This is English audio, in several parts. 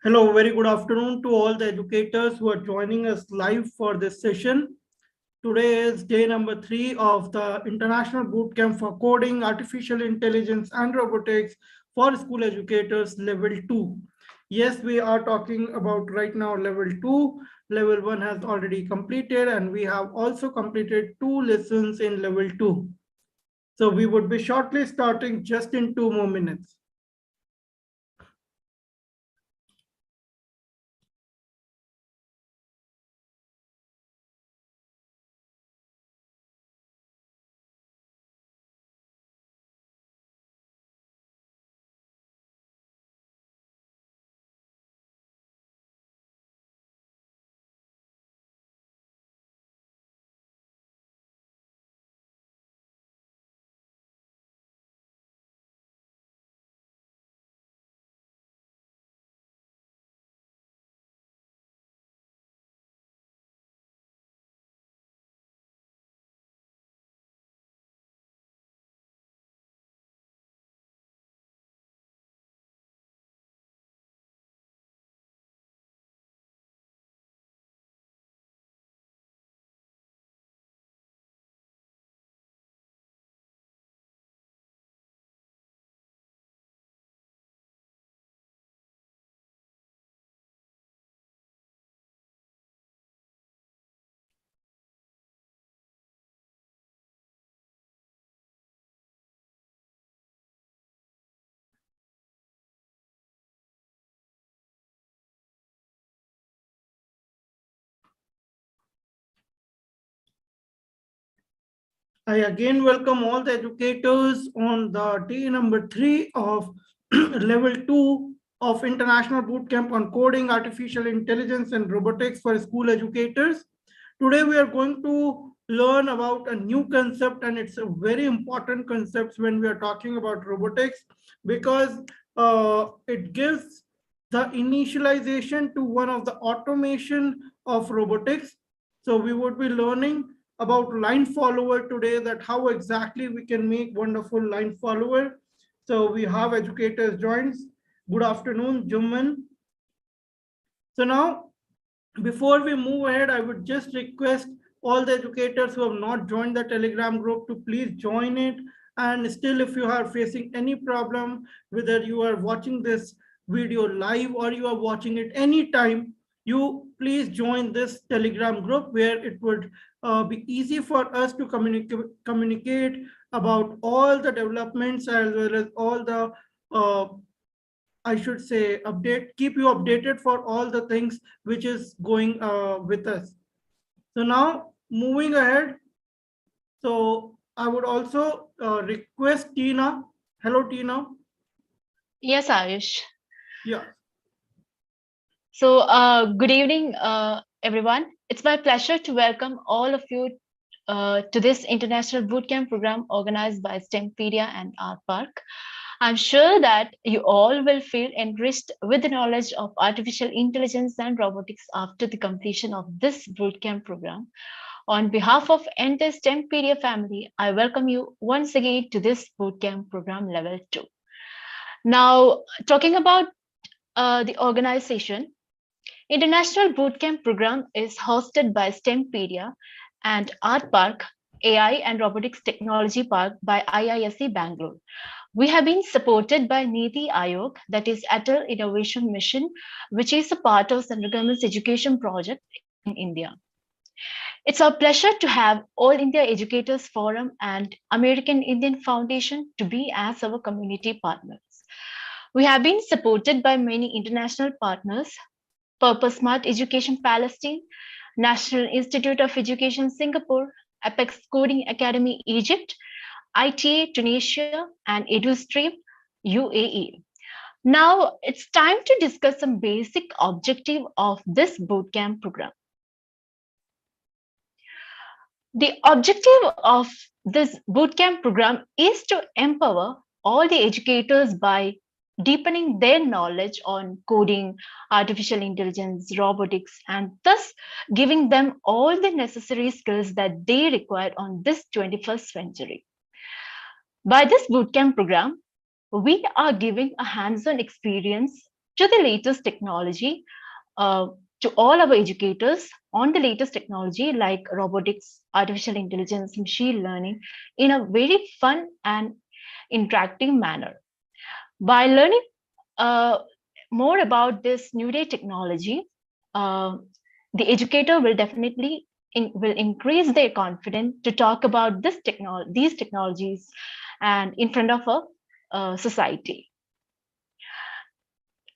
Hello, very good afternoon to all the educators who are joining us live for this session. Today is day number 3 of the International Bootcamp for Coding, Artificial Intelligence and Robotics for School Educators Level 2. Yes, we are talking about right now Level 2. Level 1 has already completed and we have also completed 2 lessons in Level 2. So we would be shortly starting just in 2 more minutes. I again welcome all the educators on the day number 3 of level 2 of International Bootcamp on Coding, Artificial Intelligence and Robotics for School Educators. Today we are going to learn about a new concept, and it's a very important concept when we are talking about robotics, because it gives the initialization to one of the automation of robotics. So we would be learning about line follower today, that how exactly we can make wonderful line follower. So we have educators joins. Good afternoon, Jumman. So now, before we move ahead, I would just request all the educators who have not joined the Telegram group to please join it. And still, if you are facing any problem, whether you are watching this video live or you are watching it anytime, you please join this Telegram group, where it would be easy for us to communicate about all the developments, as well as all the I should say keep you updated for all the things which is going with us. So now moving ahead, so I would also request Tina. Hello, Tina. Yes, Ayush. Yeah. So, good evening, everyone. It's my pleasure to welcome all of you to this international bootcamp program organized by STEMpedia and ARTPARK. I'm sure that you all will feel enriched with the knowledge of artificial intelligence and robotics after the completion of this bootcamp program. On behalf of entire STEMpedia family, I welcome you once again to this bootcamp program level 2. Now, talking about the organization, International Bootcamp program is hosted by STEMpedia and ARTPARK, AI and Robotics Technology Park by IISc Bangalore. We have been supported by Niti Aayog, that is Atal Innovation Mission, which is a part of Central Government's education project in India. It's our pleasure to have All India Educators Forum and American Indian Foundation to be as our community partners. We have been supported by many international partners: Purpose Smart Education Palestine, National Institute of Education Singapore, Apex Coding Academy Egypt, ITA Tunisia, and EduStream UAE. Now it's time to discuss some basic objective of this bootcamp program. The objective of this bootcamp program is to empower all the educators by deepening their knowledge on coding, artificial intelligence, robotics, and thus giving them all the necessary skills that they require on this 21st century. By this bootcamp program, we are giving a hands-on experience to the latest technology, to all our educators on the latest technology like robotics, artificial intelligence, machine learning in a very fun and interactive manner. By learning uh, more about this new day technology, uh, the educator will definitely will increase their confidence to talk about these technologies and in front of a society.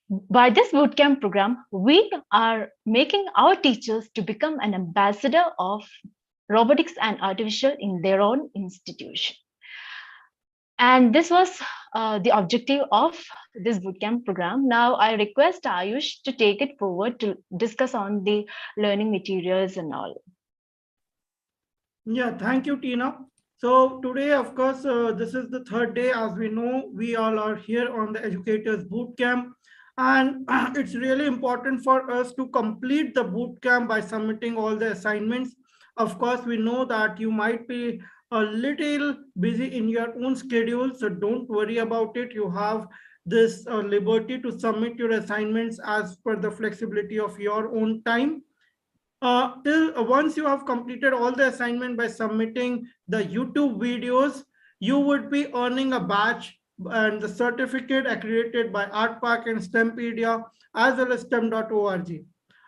By this bootcamp program, we are making our teachers to become an ambassador of robotics and artificial in their own institution. And this was the objective of this bootcamp program. Now I request Ayush to take it forward to discuss on the learning materials and all. Yeah, thank you, Tina. So today, of course, this is the third day. As we know, we all are here on the Educators Bootcamp. And it's really important for us to complete the bootcamp by submitting all the assignments. Of course, we know that you might be a little busy in your own schedule, so don't worry about it. You have this liberty to submit your assignments as per the flexibility of your own time. Till once you have completed all the assignment by submitting the YouTube videos, you would be earning a badge and the certificate accredited by ARTPARK and STEMpedia as well as STEM.org.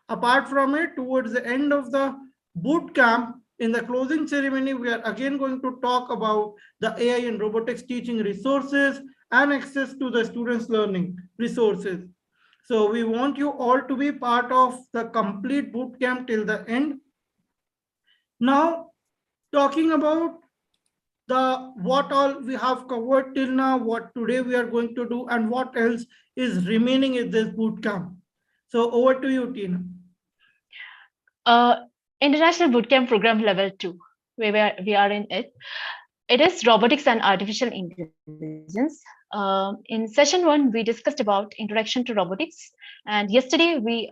Apart from it, towards the end of the boot camp, in the closing ceremony, we are again going to talk about the AI and robotics teaching resources and access to the students' learning resources. So we want you all to be part of the complete bootcamp till the end. Now, talking about the what all we have covered till now, what today we are going to do, and what else is remaining in this bootcamp. So over to you, Tina. Uh, International Bootcamp Program Level 2, where we are in it. It is robotics and artificial intelligence. In session 1, we discussed about introduction to robotics, and yesterday we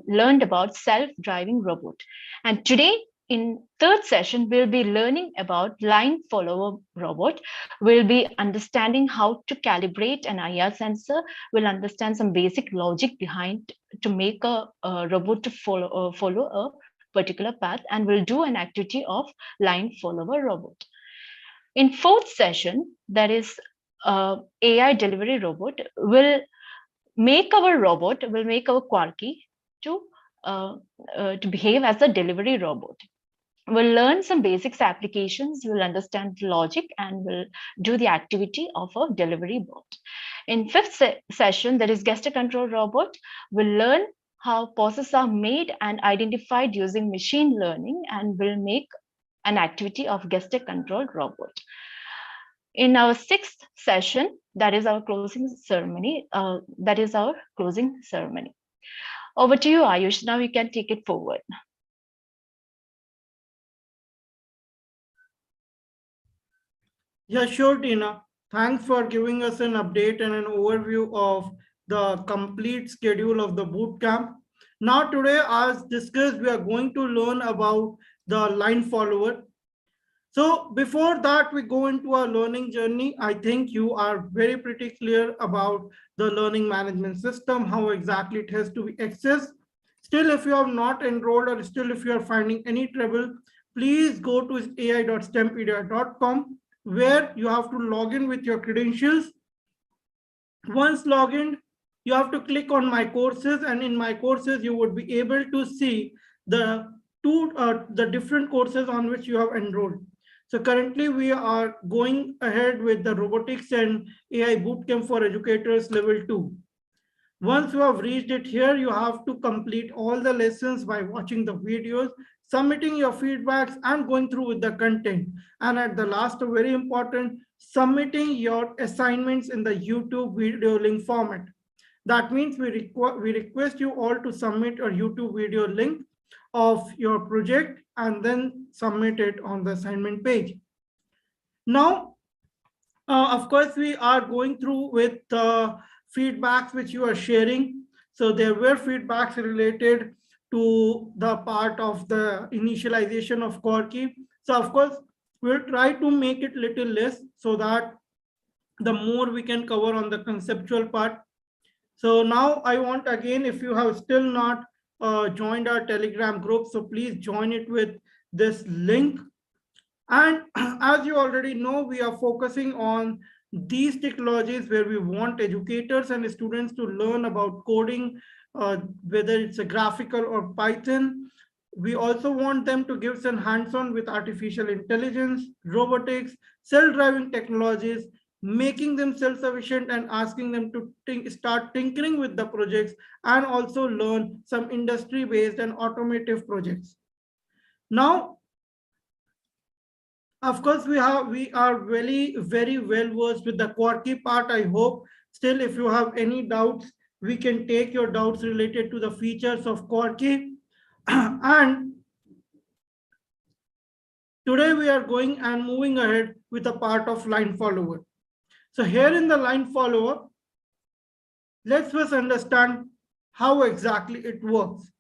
learned about self-driving robot. And today, in third session, we'll be learning about line follower robot. We'll be understanding how to calibrate an IR sensor. We'll understand some basic logic behind to make a robot to follow a particular path, and we'll do an activity of line follower robot. In fourth session, that is AI delivery robot, will make our Quarky to behave as a delivery robot. We'll learn some basics applications, we'll understand logic, and we'll do the activity of a delivery bot. In fifth session, that is gesture control robot, we'll learn how poses are made and identified using machine learning, and we'll make an activity of gesture control robot. In our sixth session, that is our closing ceremony. Over to you, Ayush. Now you can take it forward. Yeah, sure, Tina. Thanks for giving us an update and an overview of the complete schedule of the boot camp. Now today, as discussed, we are going to learn about the line follower. So before that, we go into our learning journey. I think you are very pretty clear about the learning management system, how exactly it has to be accessed. Still, if you have not enrolled or still if you are finding any trouble, please go to ai.stempedia.com where you have to log in with your credentials. Once logged in, you have to click on my courses, and in my courses, you would be able to see the different courses on which you have enrolled. So currently we are going ahead with the robotics and AI bootcamp for educators level 2. Once you have reached it here, you have to complete all the lessons by watching the videos, submitting your feedbacks, and going through with the content. And at the last, very important, submitting your assignments in the YouTube video link format. That means we request you all to submit a YouTube video link of your project and then submit it on the assignment page. Now, of course, we are going through with feedbacks which you are sharing. So there were feedbacks related to the part of the initialization of Corky. So of course, we'll try to make it little less so that the more we can cover on the conceptual part. So now I want again, if you have still not joined our Telegram group, so please join it with this link. And as you already know, we are focusing on these technologies where we want educators and students to learn about coding, whether it's a graphical or Python. We also want them to give some hands-on with artificial intelligence, robotics, self-driving technologies, making them self-sufficient and asking them to start tinkering with the projects and also learn some industry-based and automotive projects. Now, of course, we are very well versed with the Quarky part. I hope still, if you have any doubts, we can take your doubts related to the features of Quarky. And today we are going and moving ahead with a part of line follower. So here in the line follower, let's first understand how exactly it works.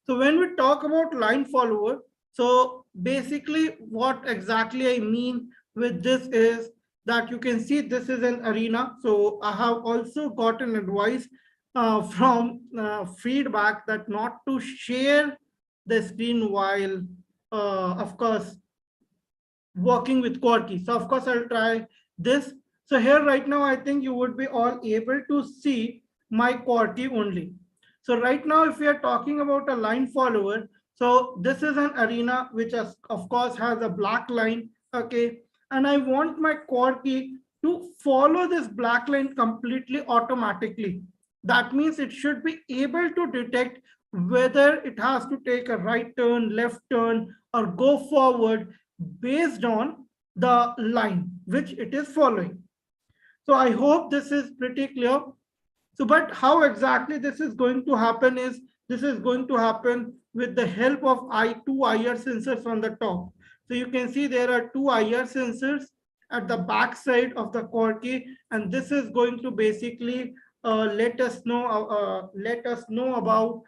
So when we talk about line follower, so basically what exactly I mean with this is that you can see this is an arena. So I have also gotten advice from feedback that not to share the screen while, of course, working with Quarky. So of course I'll try this. So here right now, I think you would be all able to see my Quarky only. So right now, if we are talking about a line follower, so this is an arena which is, of course has a black line, okay? And I want my Quarky to follow this black line completely automatically. That means it should be able to detect whether it has to take a right turn, left turn, or go forward based on the line which it is following. So I hope this is pretty clear. So, but how exactly this is going to happen is, this is going to happen with the help of two IR sensors on the top. So you can see there are two IR sensors at the back side of the Quarky, and this is going to basically let us know about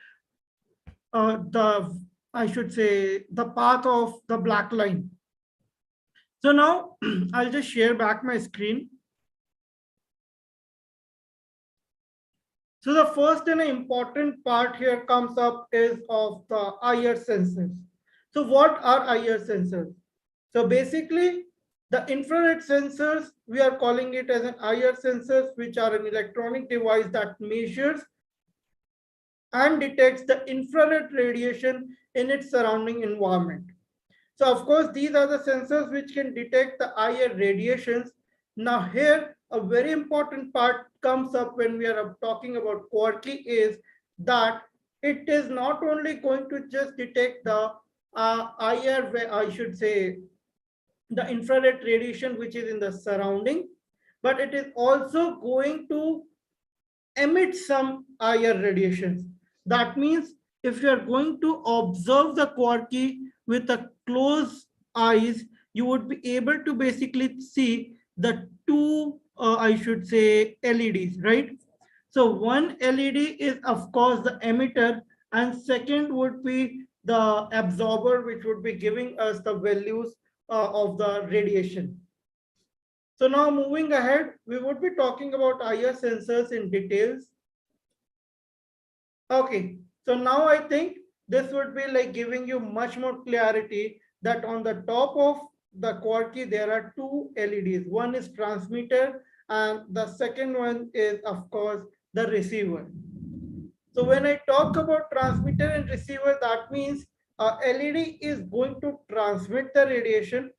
the, I should say, the path of the black line. So now I'll just share back my screen. So the first and important part here comes up is of the IR sensors. So what are IR sensors? So basically the infrared sensors, we are calling it as an IR sensors, which are an electronic device that measures and detects the infrared radiation in its surrounding environment. So of course, these are the sensors which can detect the IR radiations. Now here, a very important part comes up when we are talking about Quarky is that it is not only going to just detect the IR, I should say, the infrared radiation which is in the surrounding, but it is also going to emit some IR radiations. That means if you are going to observe the Quarky with a closed eyes, you would be able to basically see the two, I should say, LEDs, right? So one LED is, of course, the emitter, and second would be the absorber, which would be giving us the values of the radiation. So now moving ahead, we would be talking about IR sensors in details. Okay, so now I think this would be like giving you much more clarity that on the top of the Quarky, there are two LEDs. One is transmitter and the second one is, of course, the receiver. So when I talk about transmitter and receiver, that means LED is going to transmit the radiation.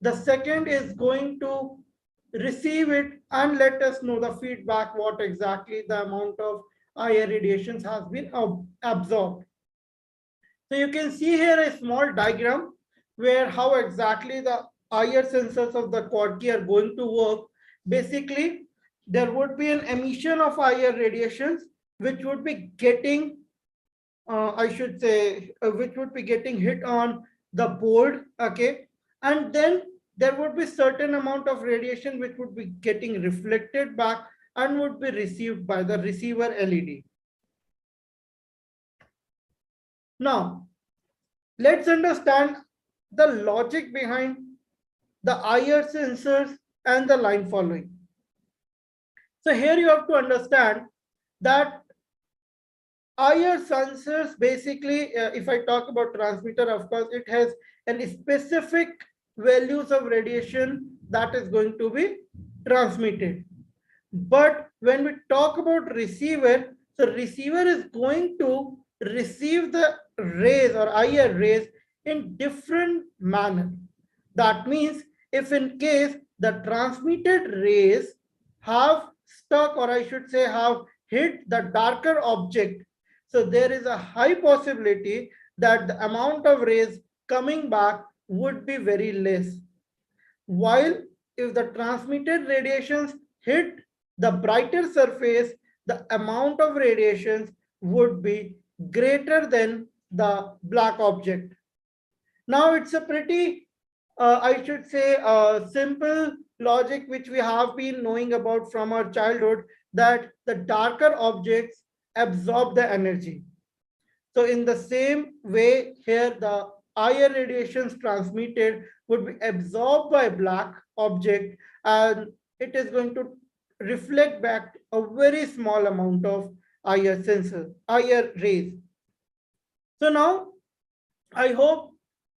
The second is going to receive it and let us know the feedback, what exactly the amount of IR radiations has been absorbed. So you can see here a small diagram where how exactly the IR sensors of the Quarky are going to work. Basically, there would be an emission of IR radiations which would be getting, I should say, which would be getting hit on the board, okay? And then there would be certain amount of radiation which would be getting reflected back and would be received by the receiver LED. Now, let's understand the logic behind the IR sensors and the line following. So here you have to understand that IR sensors basically, if I talk about transmitter, of course, it has a specific values of radiation that is going to be transmitted. But when we talk about receiver, so receiver is going to receive the rays or IR rays in different manner. That means if in case the transmitted rays have stuck, or I should say have hit the darker object, so there is a high possibility that the amount of rays coming back would be very less. While if the transmitted radiations hit the brighter surface, the amount of radiations would be greater than the black object. Now it's a pretty, I should say, simple logic which we have been knowing about from our childhood, that the darker objects absorb the energy. So in the same way here, the IR radiations transmitted would be absorbed by black object, and it is going to reflect back a very small amount of IR rays. So now I hope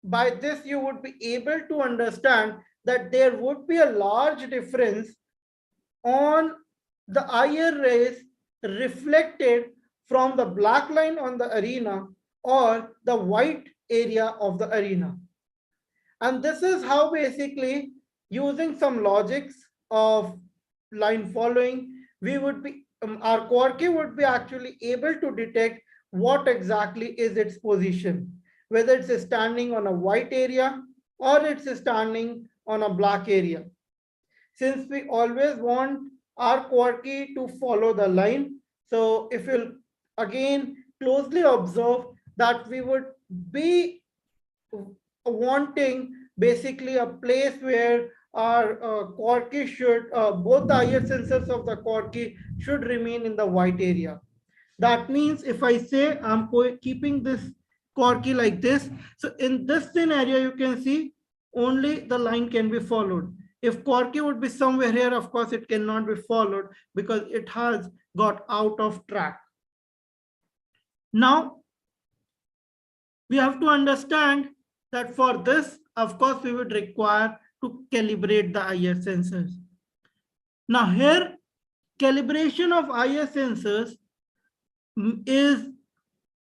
by this you would be able to understand that there would be a large difference on the IR rays reflected from the black line on the arena or the white area of the arena. And this is how basically, using some logics of line following, we would be, our Quarky would be actually able to detect what exactly is its position, whether it's standing on a white area or it's standing on a black area. Since we always want our Quarky to follow the line, so if you'll again closely observe that we would be wanting basically a place where our Quarky should, both the IR sensors of the Quarky should remain in the white area. That means if I say I'm keeping this Quarky like this, so in this scenario, you can see only the line can be followed. If Quarky would be somewhere here, of course, it cannot be followed because it has got out of track. Now, we have to understand that for this, of course, we would require to calibrate the IR sensors. Now here, calibration of IR sensors is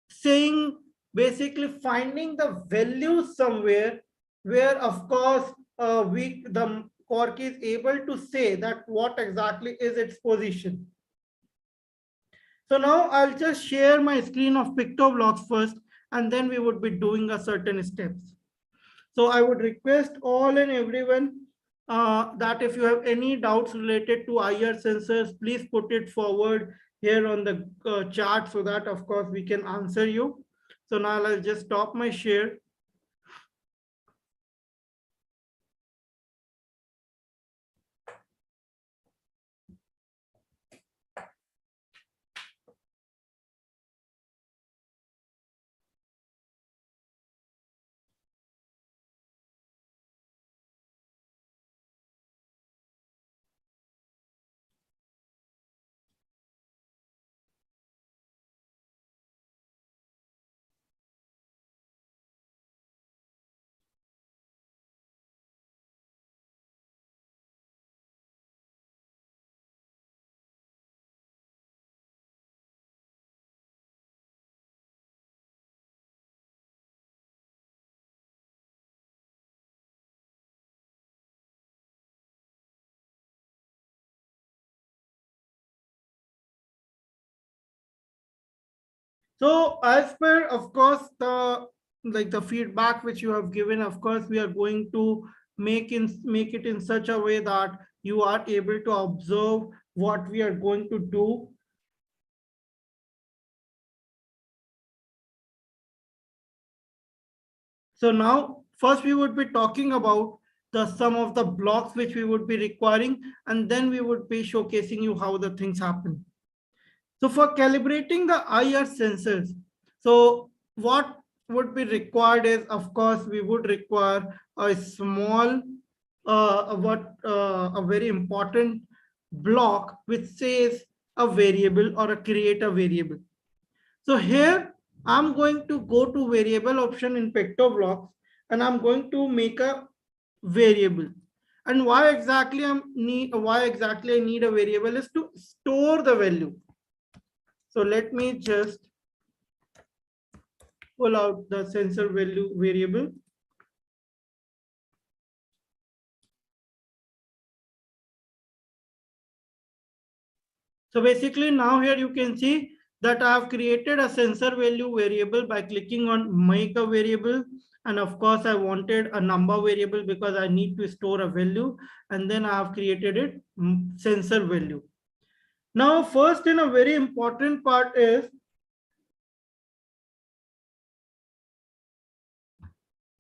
saying basically finding the value somewhere where, of course, the Quark is able to say that what exactly is its position. So now I'll just share my screen of PictoBlocks first, and then we would be doing a certain steps. So I would request all and everyone that if you have any doubts related to IR sensors, please put it forward here on the chart so that, of course, we can answer you. So now I'll just stop my share. So as per, of course, the feedback which you have given, of course, we are going to make it in such a way that you are able to observe what we are going to do. So now, first we would be talking about some of the blocks which we would be requiring, and then we would be showcasing you how the things happen. So for calibrating the IR sensors, so what would be required is, of course, we would require a small, a very important block which says a variable or create a variable. So here I'm going to go to variable option in PictoBlocks and I'm going to make a variable. And why exactly I need a variable is to store the value. So let me just pull out the sensor value variable. So basically now here you can see that I have created a sensor value variable by clicking on make a variable. And of course, I wanted a number variable because I need to store a value. And then I have created it sensor value. Now, first in a very important part is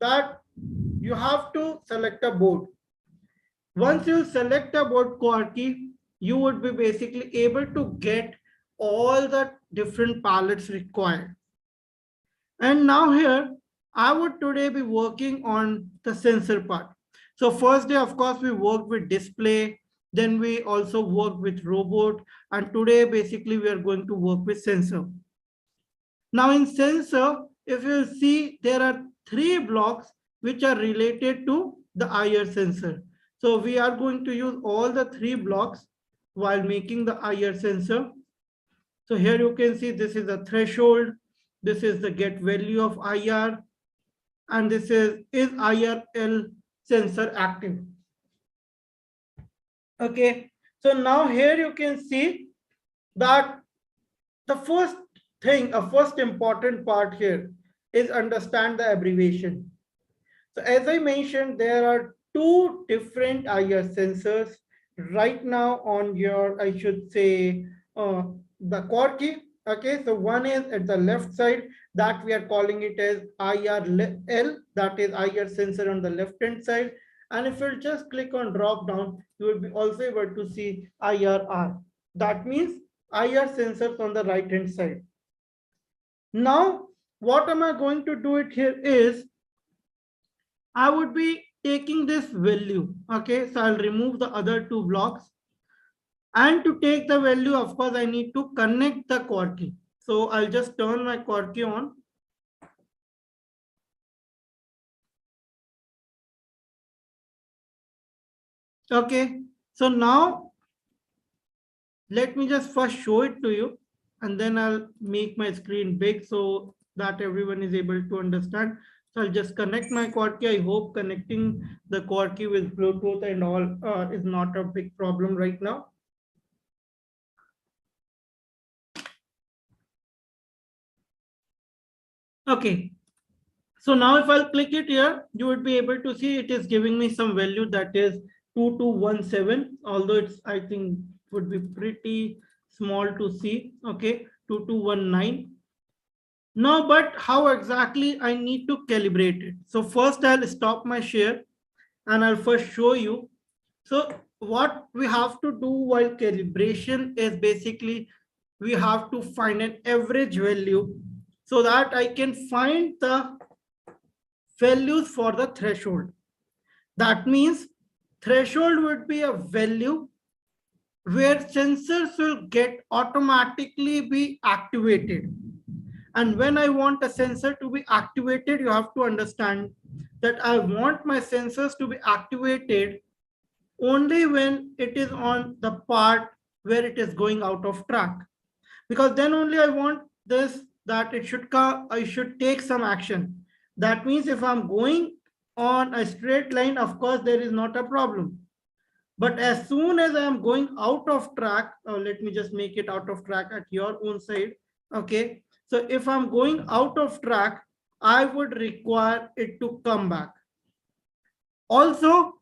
that you have to select a board. Once you select a board core key, you would be basically able to get all the different palettes required. And now here, I would today be working on the sensor part. So first day, of course, we worked with display. Then we also worked with robot. And today, basically, we are going to work with sensor. Now in sensor, if you see, there are 3 blocks which are related to the IR sensor. So we are going to use all the 3 blocks while making the IR sensor. So here you can see this is a threshold. This is the get value of IR. And this is IRL sensor active. Okay. So now here you can see that the first thing, a first important part here is understand the abbreviation. So as I mentioned, there are 2 different IR sensors right now on your, I should say, the core key. Okay, so one is at the left side that we are calling it as IRL, that is IR sensor on the left hand side. And if you just click on drop down, you will be also able to see IRR. That means IR sensors on the right hand side. Now, what am I going to do it here is, I would be taking this value. Okay, so I'll remove the other 2 blocks. And to take the value, of course, I need to connect the core key. So I'll just turn my core key on. Okay, so now let me just first show it to you and then I'll make my screen big so that everyone is able to understand. So I'll just connect my core key. I hope connecting the core key with Bluetooth and all is not a big problem right now. Okay, so now if I'll click it here, you would be able to see it is giving me some value that is 2217, although it's, I think, would be pretty small to see. Okay, 2219. Now, but how exactly I need to calibrate it? So first I'll stop my share and I'll first show you. So what we have to do while calibration is basically we have to find an average value so that I can find the values for the threshold. That means threshold would be a value where sensors will get automatically be activated. And when I want a sensor to be activated, you have to understand that I want my sensors to be activated only when it is on the part where it is going out of track. Because then only I want this, that it should come, I should take some action. That means if I'm going on a straight line, of course, there is not a problem. But as soon as I am going out of track, let me just make it out of track at your own side. Okay. So if I'm going out of track, I would require it to come back. Also,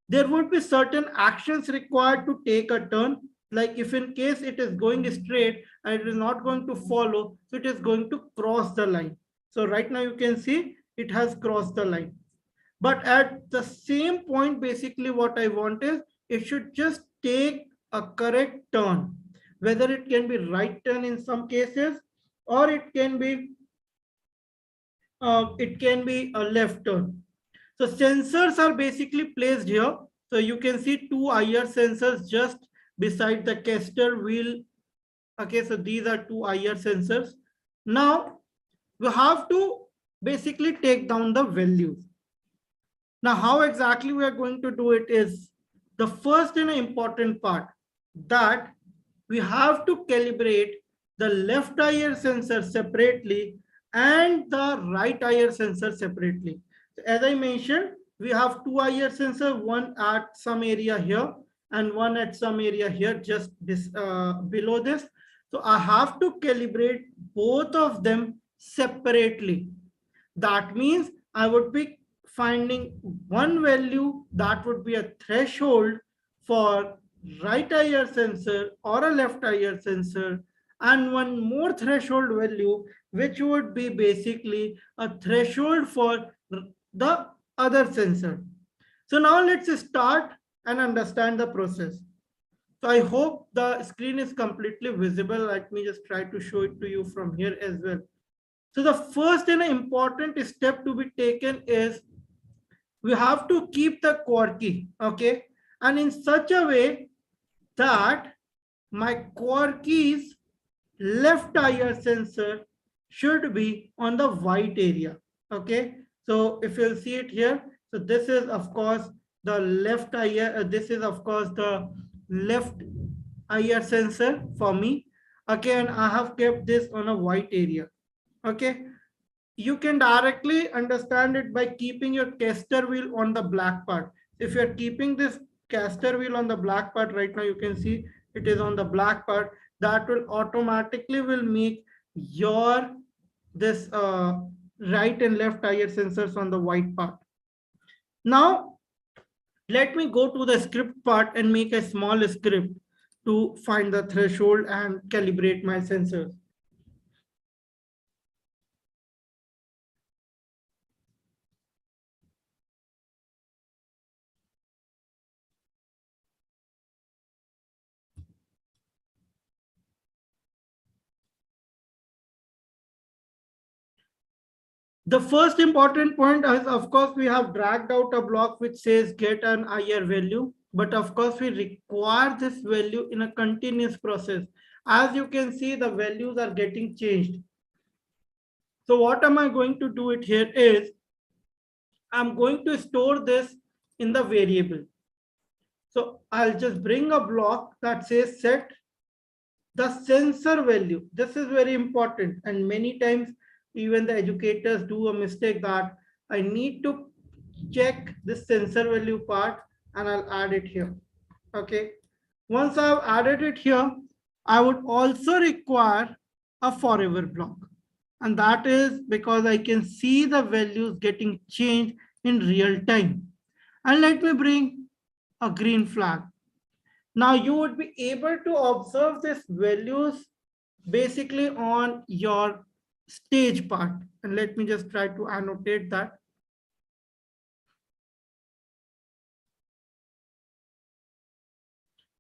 there would be certain actions required to take a turn. Like if in case it is going straight and it is not going to follow, so it is going to cross the line. So right now you can see it has crossed the line. But at the same point, basically what I want is it should just take a correct turn, whether it can be right turn in some cases, or it can be a left turn. So sensors are basically placed here. So you can see 2 IR sensors just beside the caster wheel Okay, so these are two IR sensors. Now we have to basically take down the values. Now, how exactly we are going to do it is the first and important part, that we have to calibrate the left IR sensor separately and the right IR sensor separately. So as I mentioned, we have two IR sensor, one at some area here and one at some area here, just this below this. So I have to calibrate both of them separately. That means I would be finding one value that would be a threshold for right IR sensor or a left IR sensor, and one more threshold value which would be basically a threshold for the other sensor. So now let's start and understand the process. So I hope the screen is completely visible. Let me just try to show it to you from here as well. So the first and important step to be taken is we have to keep the core key, okay, and in such a way that my core key's left IR sensor should be on the white area, okay. So if you'll see it here, so this is of course the left IR, this is of course the left IR sensor for me, okay, and I have kept this on a white area, okay. You can directly understand it by keeping your caster wheel on the black part. If you're keeping this caster wheel on the black part right now, you can see it is on the black part. That will automatically will make your this right and left IR sensors on the white part. Now let me go to the script part and make a small script to find the threshold and calibrate my sensors. The first important point is, of course, we have dragged out a block which says get an IR value, but of course we require this value in a continuous process. As you can see, the values are getting changed. So what am I going to do it here is, I'm going to store this in the variable. So I'll just bring a block that says set the sensor value. This is very important, and many times even the educators do a mistake that I need to check this sensor value part, and I'll add it here. Okay, once I've added it here, I would also require a forever block, and that is because I can see the values getting changed in real time. And let me bring a green flag. Now you would be able to observe these values basically on your stage part. And let me just try to annotate that.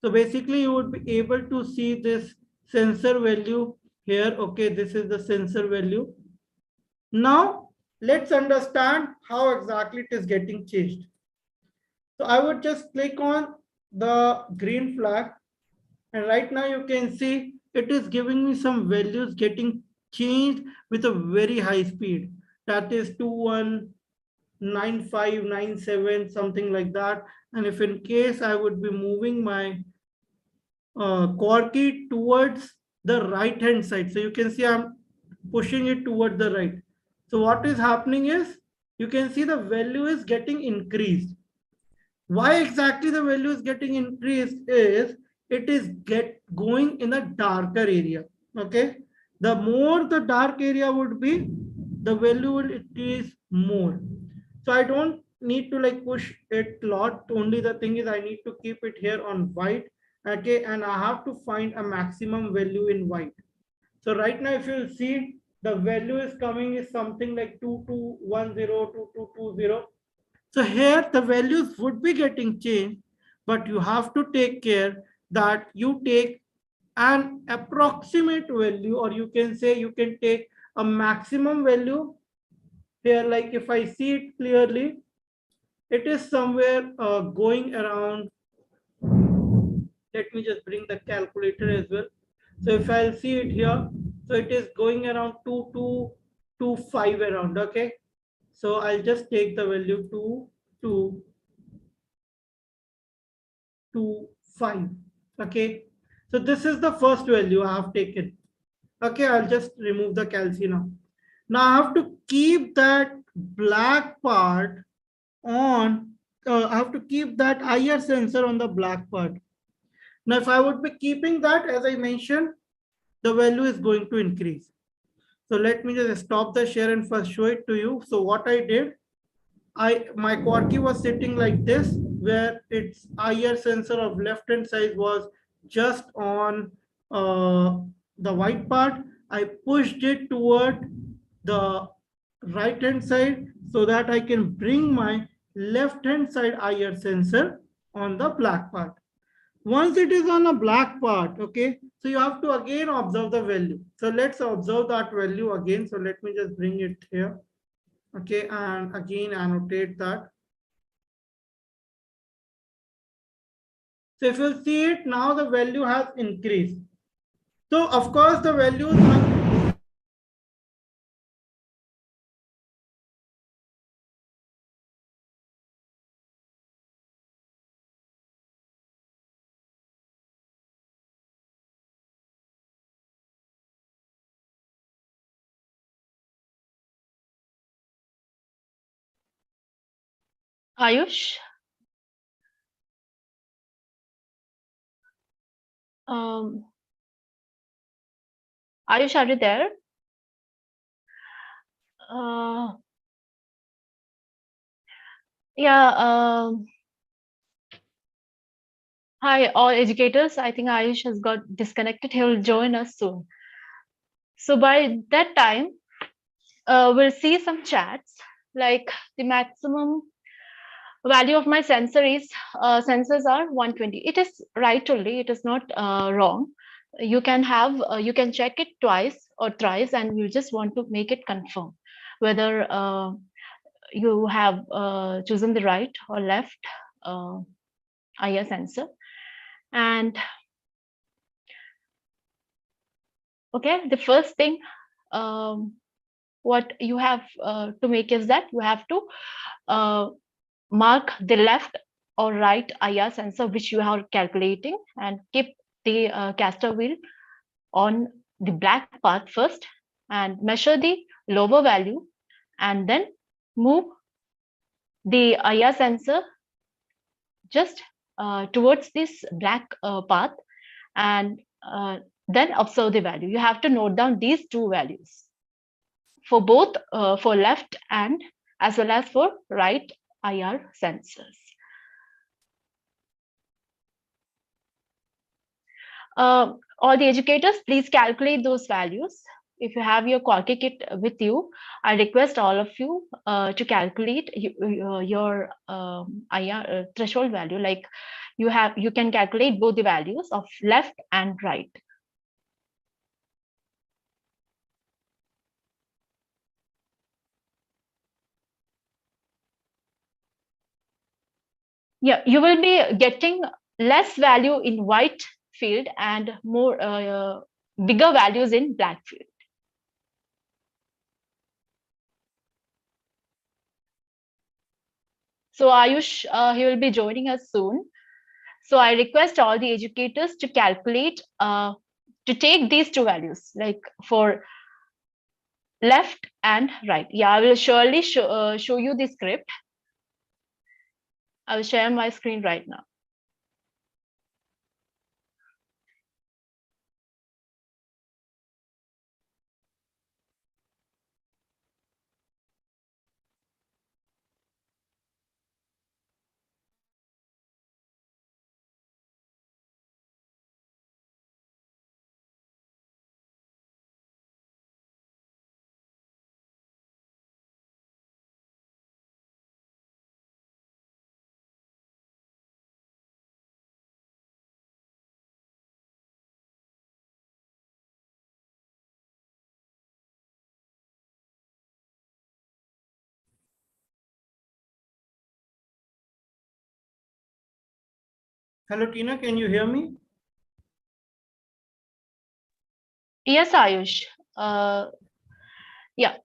So basically you would be able to see this sensor value here. Okay, this is the sensor value. Now let's understand how exactly it is getting changed. So I would just click on the green flag, and right now you can see it is giving me some values getting changed with a very high speed. That is 219597, something like that. And if in case I would be moving my core key towards the right hand side, so you can see I'm pushing it toward the right. So what is happening is, you can see the value is getting increased. Why exactly the value is getting increased is, it is going in a darker area. Okay, the more the dark area would be, the value will increase more. So I don't need to like push it a lot. Only the thing is I need to keep it here on white. Okay, and I have to find a maximum value in white. So right now if you see, the value is coming is something like 2210, 2220. So here the values would be getting changed, but you have to take care that you take an approximate value, or you can say you can take a maximum value here. Like if I see it clearly, it is somewhere going around. Let me just bring the calculator as well. So if I'll see it here, so it is going around 2225 around. Okay, so I'll just take the value 2225. Okay, so this is the first value I have taken. Okay, I'll just remove the calci now. Now I have to keep that black part on. I have to keep that IR sensor on the black part. Now, if I would be keeping that, as I mentioned, the value is going to increase. So let me just stop the share and first show it to you. So what I did, my Quarky was sitting like this, where its IR sensor of left hand side was just on the white part. I pushed it toward the right hand side so that I can bring my left hand side IR sensor on the black part. Once it is on a black part, okay, so you have to again observe the value. So let's observe that value again. So let me just bring it here. Okay, and again annotate that. So if you see it now, the value has increased. So of course the value is Ayush, um, Ayush, are you there? Uh, yeah. Hi, all educators. I think Ayush has got disconnected. He'll join us soon. So by that time, we'll see some chats like the maximum value of my sensor is sensors are 120. It is right only. It is not wrong. You can have you can check it twice or thrice, and you just want to make it confirm whether you have chosen the right or left IR sensor. And okay, the first thing what you have to make is that you have to uh, mark the left or right IR sensor which you are calculating, and keep the caster wheel on the black part first and measure the lower value, and then move the IR sensor just towards this black path, and then observe the value. You have to note down these two values for both for left and as well as for right IR sensors. All the educators, please calculate those values. If you have your Quarky kit with you, I request all of you to calculate your IR threshold value. Like you can calculate both the values of left and right. Yeah, you will be getting less value in white field and more bigger values in black field. So Ayush, he will be joining us soon. So I request all the educators to calculate, to take these two values, like for left and right. Yeah, I will surely show you the script. I will share my screen right now. hello Tina, can you hear me? Yes, Ayush. Yeah.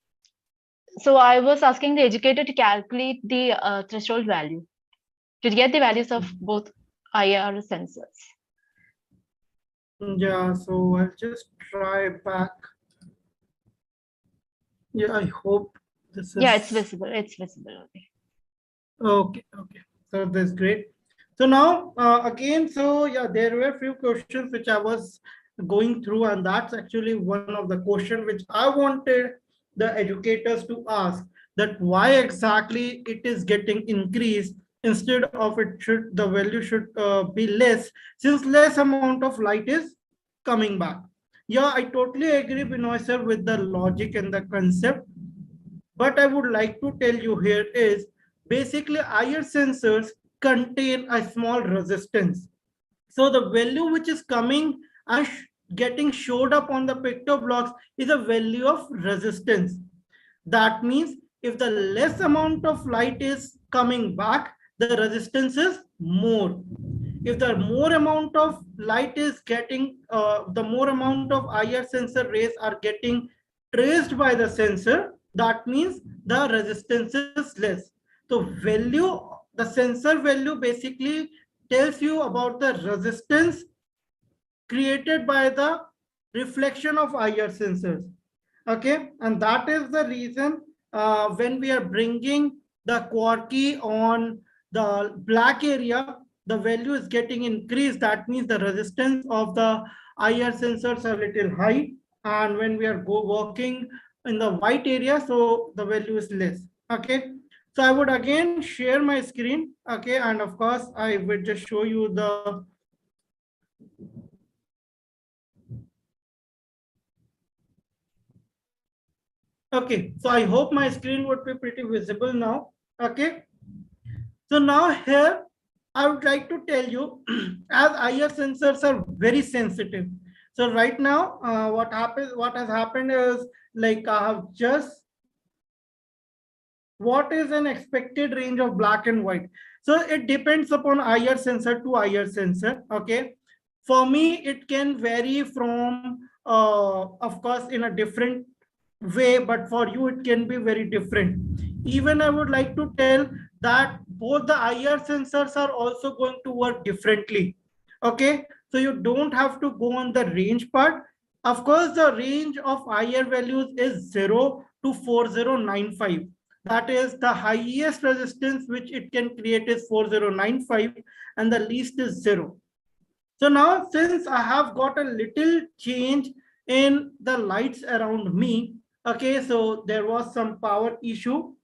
So I was asking the educator to calculate the threshold value to get the values of both IR sensors. Yeah, so I'll just try back. Yeah, I hope this Yeah, it's is visible. It's visible. okay. Okay, so that's great. So now again, so yeah, there were a few questions which I was going through, and that's actually one of the question which I wanted the educators to ask, that why exactly it is getting increased instead of it should the value should be less, since less amount of light is coming back. Yeah, I totally agree, Binoy sir, with the logic and the concept. What I would like to tell you here is basically IR sensors contain a small resistance. So the value which is coming and getting showed up on the picto blocks is a value of resistance. That means if the less amount of light is coming back, the resistance is more. If the more amount of light is getting, the more amount of IR sensor rays are getting traced by the sensor, that means the resistance is less. So value, the sensor value basically tells you about the resistance created by the reflection of IR sensors. Okay, and that is the reason when we are bringing the quirky on the black area, the value is getting increased. That means the resistance of the IR sensors are a little high, and when we are working in the white area, so the value is less. Okay, so I would again share my screen. Okay, and of course I will just show you the okay, so I hope my screen would be pretty visible now. Okay, so now here I would like to tell you as IR sensors are very sensitive. So right now, what has happened is like I have just what is an expected range of black and white. So it depends upon IR sensor to IR sensor. Okay, for me it can vary from of course in a different way, but for you it can be very different. Even I would like to tell that both the IR sensors are also going to work differently. Okay, so you don't have to go on the range part. Of course the range of IR values is 0 to 4095. That is the highest resistance which it can create is 4095, and the least is 0. So now since I have got a little change in the lights around me, okay, so there was some power issue.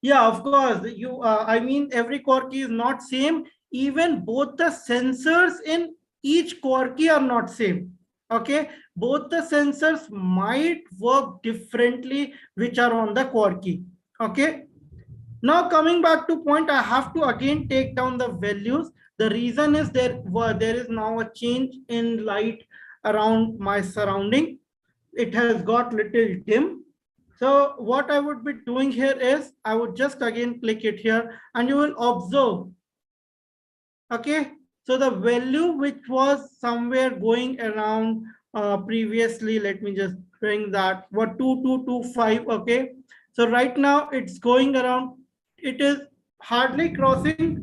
Yeah, of course, you I mean every core key is not same. Even both the sensors in each core key are not same. Okay, both the sensors might work differently which are on the core key. Okay, now coming back to point, I have to again take down the values. The reason is there is now a change in light around my surrounding. It has got little dim. So what I would be doing here is I would just again click it here and you will observe. Okay, so the value which was somewhere going around previously, let me just bring that, what 2225. Okay, so right now it's going around, it is hardly crossing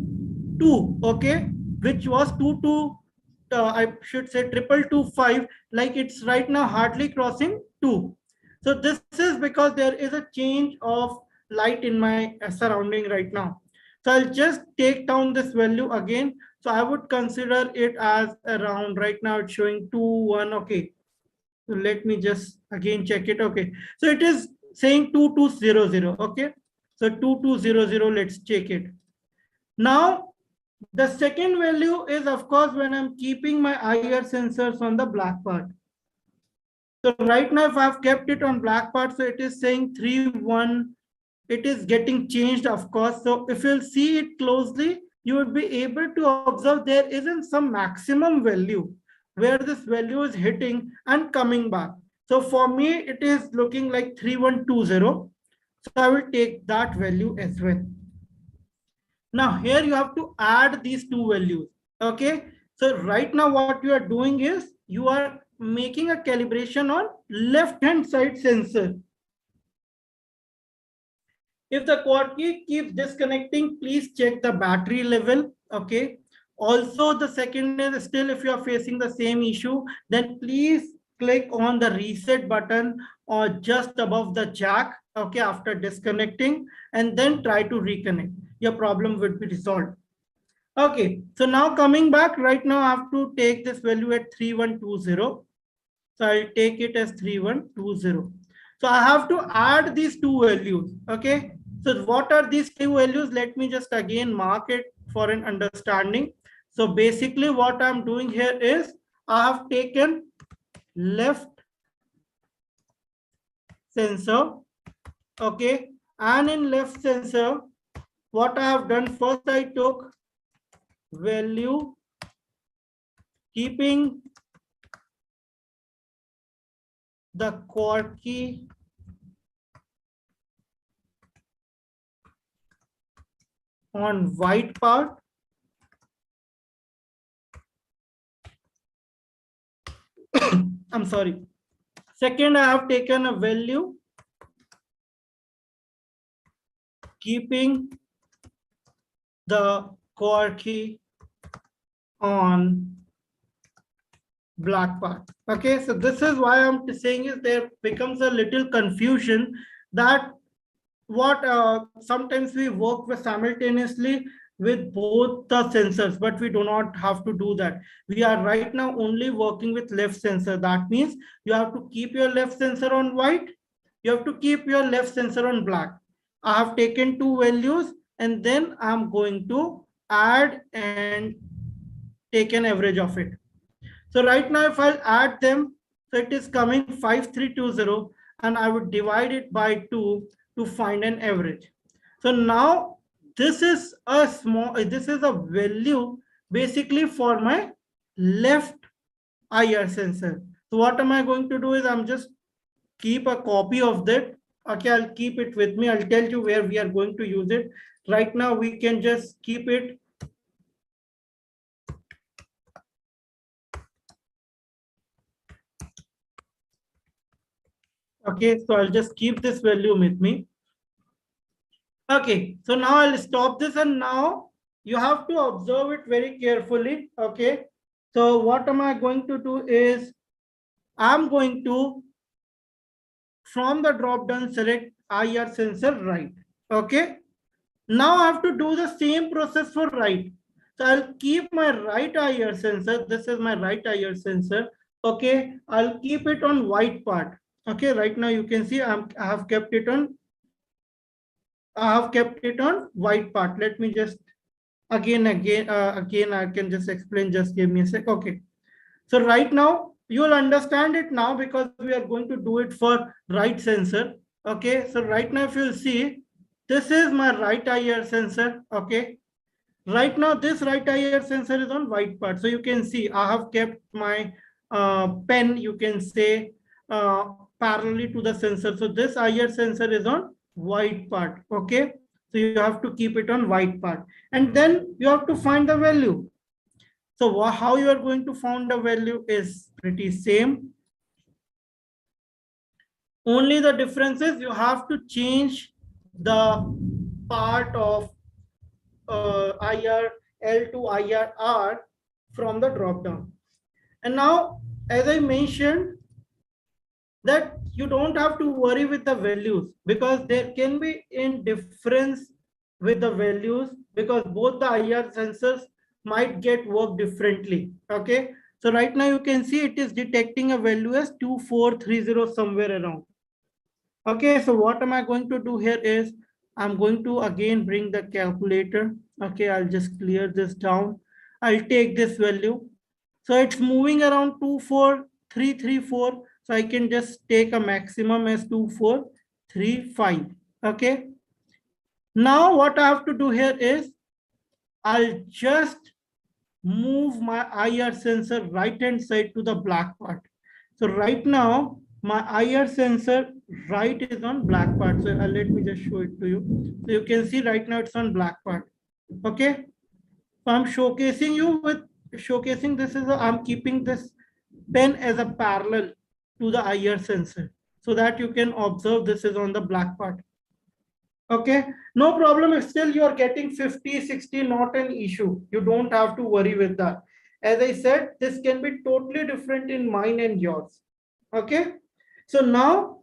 2. Okay, which was 22 I should say 2225, like it's right now hardly crossing 2. So this is because there is a change of light in my surrounding right now. So I'll just take down this value again. So I would consider it as around, right now it's showing 2 1. Okay, so let me just again check it. Okay, so it is saying 2200. Okay, so 2200, let's check it now. The second value is of course when I'm keeping my IR sensors on the black part. So right now if I've kept it on black part, so it is saying 3 1. It is getting changed, of course. So if you'll see it closely, you would be able to observe there isn't some maximum value where this value is hitting and coming back. So for me, it is looking like 3120. So I will take that value as well. Now here you have to add these two values. Okay. So right now what you are doing is you are making a calibration on left hand side sensor. If the quad key keeps disconnecting, please check the battery level. Okay. Also, the second is still if you are facing the same issue, then please click on the reset button or just above the jack. Okay, after disconnecting, and then try to reconnect. Your problem would be resolved. Okay, so now coming back, right now I have to take this value at 3120. So I'll take it as 3120. So I have to add these two values. Okay. So what are these two values? Let me just again mark it for an understanding. So basically what I'm doing here is I have taken left sensor. Okay. And in left sensor, what I have done first, I took value keeping the quad key on white part. I'm sorry. Second, I have taken a value keeping the core key on black part. Okay, so this is why I'm saying is there becomes a little confusion that what sometimes we work with simultaneously with both the sensors, but we do not have to do that. We are right now only working with left sensor. That means you have to keep your left sensor on white, you have to keep your left sensor on black. I have taken two values and then I'm going to add and take an average of it. So right now if I'll add them, so it is coming 5320 and I would divide it by 2 to find an average. So now this is a value basically for my left IR sensor. So what am I going to do is I'm just keep a copy of that. Okay, I'll keep it with me. I'll tell you where we are going to use it. Right now we can just keep it. Okay, so I'll just keep this value with me. Okay, so now I'll stop this and now you have to observe it very carefully. Okay, so what am I going to do is I'm going to from the drop down select IR sensor right. Okay, now I have to do the same process for right. So I'll keep my right IR sensor. This is my right IR sensor. Okay, I'll keep it on white part. Okay, right now you can see I have kept it on white part. Let me just again I can just explain. Just give me a sec. Okay, so right now you'll understand it now because we are going to do it for right sensor. Okay, so right now if you'll see, this is my right IR sensor. Okay, right now this right IR sensor is on white part, so you can see I have kept my pen, you can say, parallelly to the sensor. So this IR sensor is on white part. Okay, so you have to keep it on white part and then you have to find the value. So how you are going to find the value is pretty same. Only the difference is you have to change the part of IR L to IRR from the drop down. And now, as I mentioned, that you don't have to worry with the values because there can be indifference with the values because both the IR sensors might get work differently. Okay, so right now you can see it is detecting a value as 2430 somewhere around. Okay, so what am I going to do here is I'm going to again bring the calculator. Okay, I'll just clear this down. I'll take this value. So it's moving around 24334. So I can just take a maximum as 2435. Okay. Now what I have to do here is I'll just move my IR sensor right hand side to the black part. So right now my IR sensor right is on black part. So let me just show it to you. So you can see right now it's on black part. Okay. So I'm showcasing you with showcasing this is I'm keeping this pen as a parallel to the IR sensor so that you can observe this is on the black part. Okay, no problem if still you are getting 50, 60, not an issue. You don't have to worry with that. As I said, this can be totally different in mine and yours. Okay, so now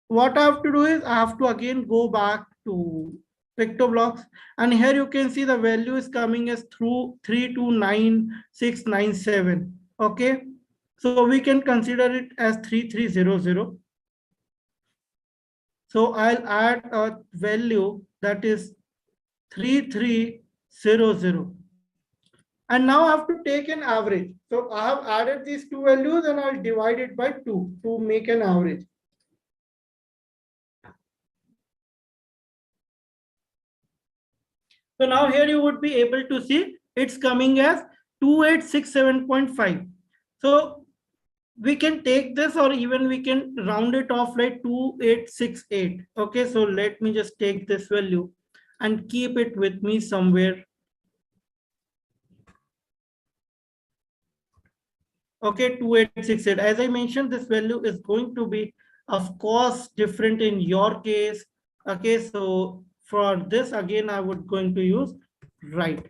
what I have to do is I have to again go back to PictoBlocks, and here you can see the value is coming as through 329697. Okay, so we can consider it as 3300. So I'll add a value that is 3300. And now I have to take an average. So I have added these two values and I'll divide it by 2 to make an average. So now here you would be able to see it's coming as 2867.5. So we can take this or even we can round it off like 2868. Okay, so let me just take this value and keep it with me somewhere. Okay, 2868. As I mentioned, this value is going to be, of course, different in your case. Okay, so for this, again, I would going to use right.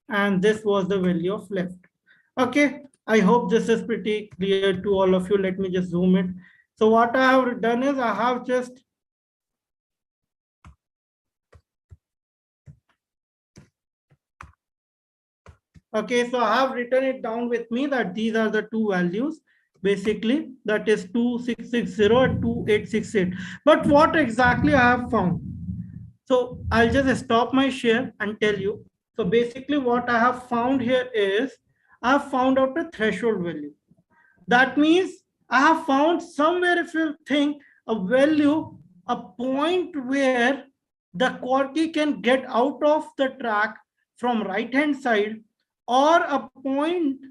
And this was the value of left. Okay, I hope this is pretty clear to all of you. Let me just zoom it. So what I have done is I have just okay, so I have written it down with me that these are the two values. Basically, that is 2660 and 2868. But what exactly I have found? So I'll just stop my share and tell you. So basically what I have found here is I have found out a threshold value. That means I have found somewhere, if you think, a value, a point where the corky can get out of the track from right hand side, or a point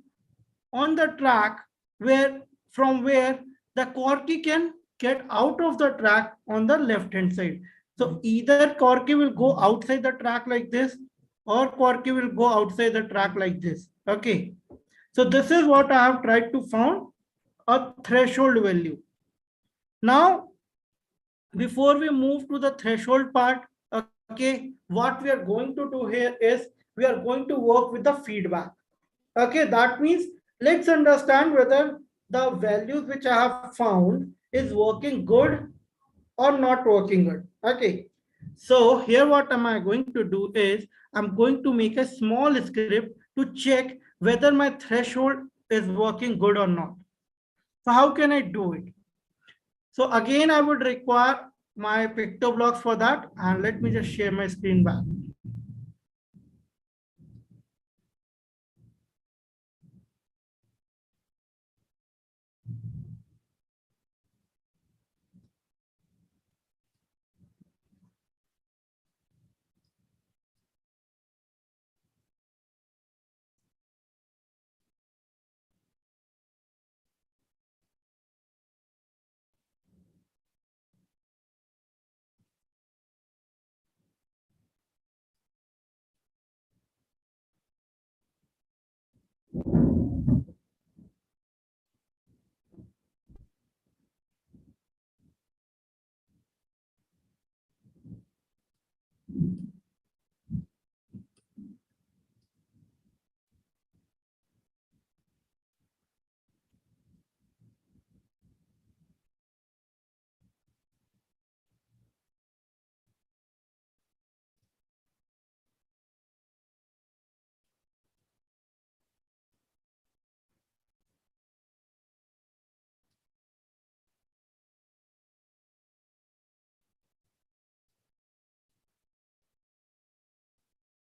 on the track where from where the corky can get out of the track on the left hand side. So either corky will go outside the track like this, or corky will go outside the track like this. Okay, so this is what I have tried to find, a threshold value. Now, before we move to the threshold part, okay, what we are going to do here is we are going to work with the feedback. Okay, that means let's understand whether the values which I have found is working good or not working good. Okay, so here what am I going to do is I'm going to make a small script to check whether my threshold is working good or not. So how can I do it? So again, I would require my PictoBlocks for that. And let me just share my screen back.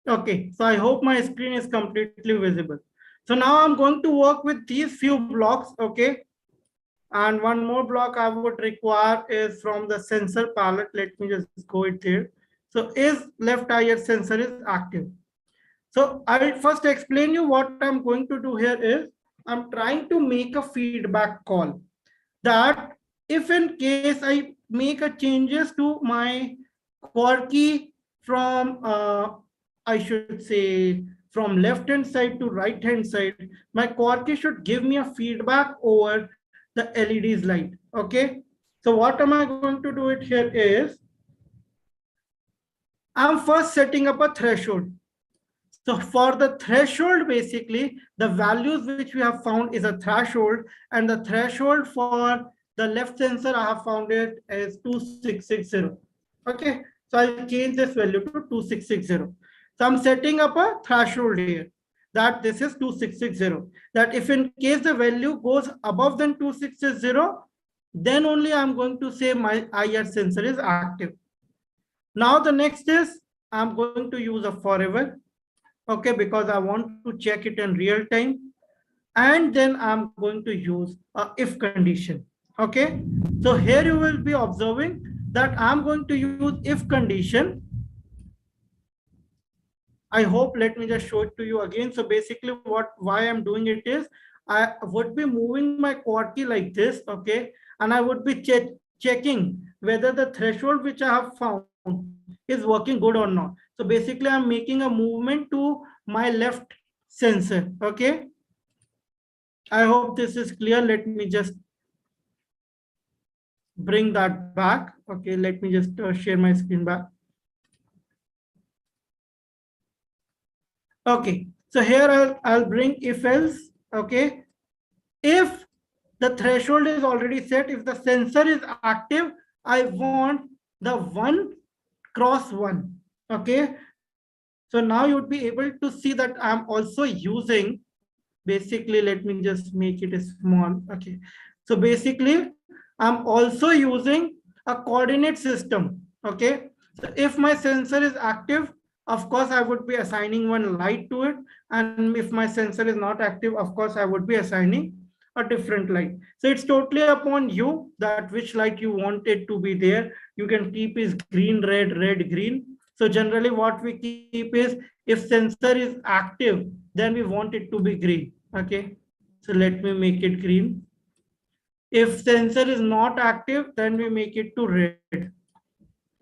Okay, so I hope my screen is completely visible. So now I'm going to work with these few blocks, okay? And one more block I would require is from the sensor palette. Let me just go it there. So is left IR sensor is active. So I'll first explain you what I'm going to do here is I'm trying to make a feedback call that if in case I make a changes to my quirky from I should say from left hand side to right hand side, my core key should give me a feedback over the LED's light. Okay. So what am I going to do it here is, I'm first setting up a threshold. So for the threshold, basically, the values which we have found is a threshold, and the threshold for the left sensor, I have found it as 2660. Okay, so I'll change this value to 2660. So I'm setting up a threshold here that this is 2660. That if in case the value goes above than 2660, then only I'm going to say my IR sensor is active. Now the next is, I'm going to use a forever. Okay, because I want to check it in real time. And then I'm going to use a if condition. Okay, so here you will be observing that I'm going to use if condition. I hope, let me just show it to you again. So basically why I'm doing it is, I would be moving my quad key like this. Okay, and I would be checking whether the threshold which I have found is working good or not. So basically I'm making a movement to my left sensor. Okay, I hope this is clear. Let me just bring that back. Okay, let me just share my screen back. Okay, so here I'll bring if else. Okay, if the threshold is already set, if the sensor is active, I want the 1 cross 1. Okay, so now you would be able to see that I'm also using, basically, let me just make it small. Okay, so basically I'm also using a coordinate system. Okay, so if my sensor is active, of course I would be assigning one light to it, and if my sensor is not active, of course I would be assigning a different light. So it's totally upon you that which light you want it to be there. You can keep is green, red, red, green. So generally what we keep is, if sensor is active, then we want it to be green. Okay, so let me make it green. If sensor is not active, then we make it to red.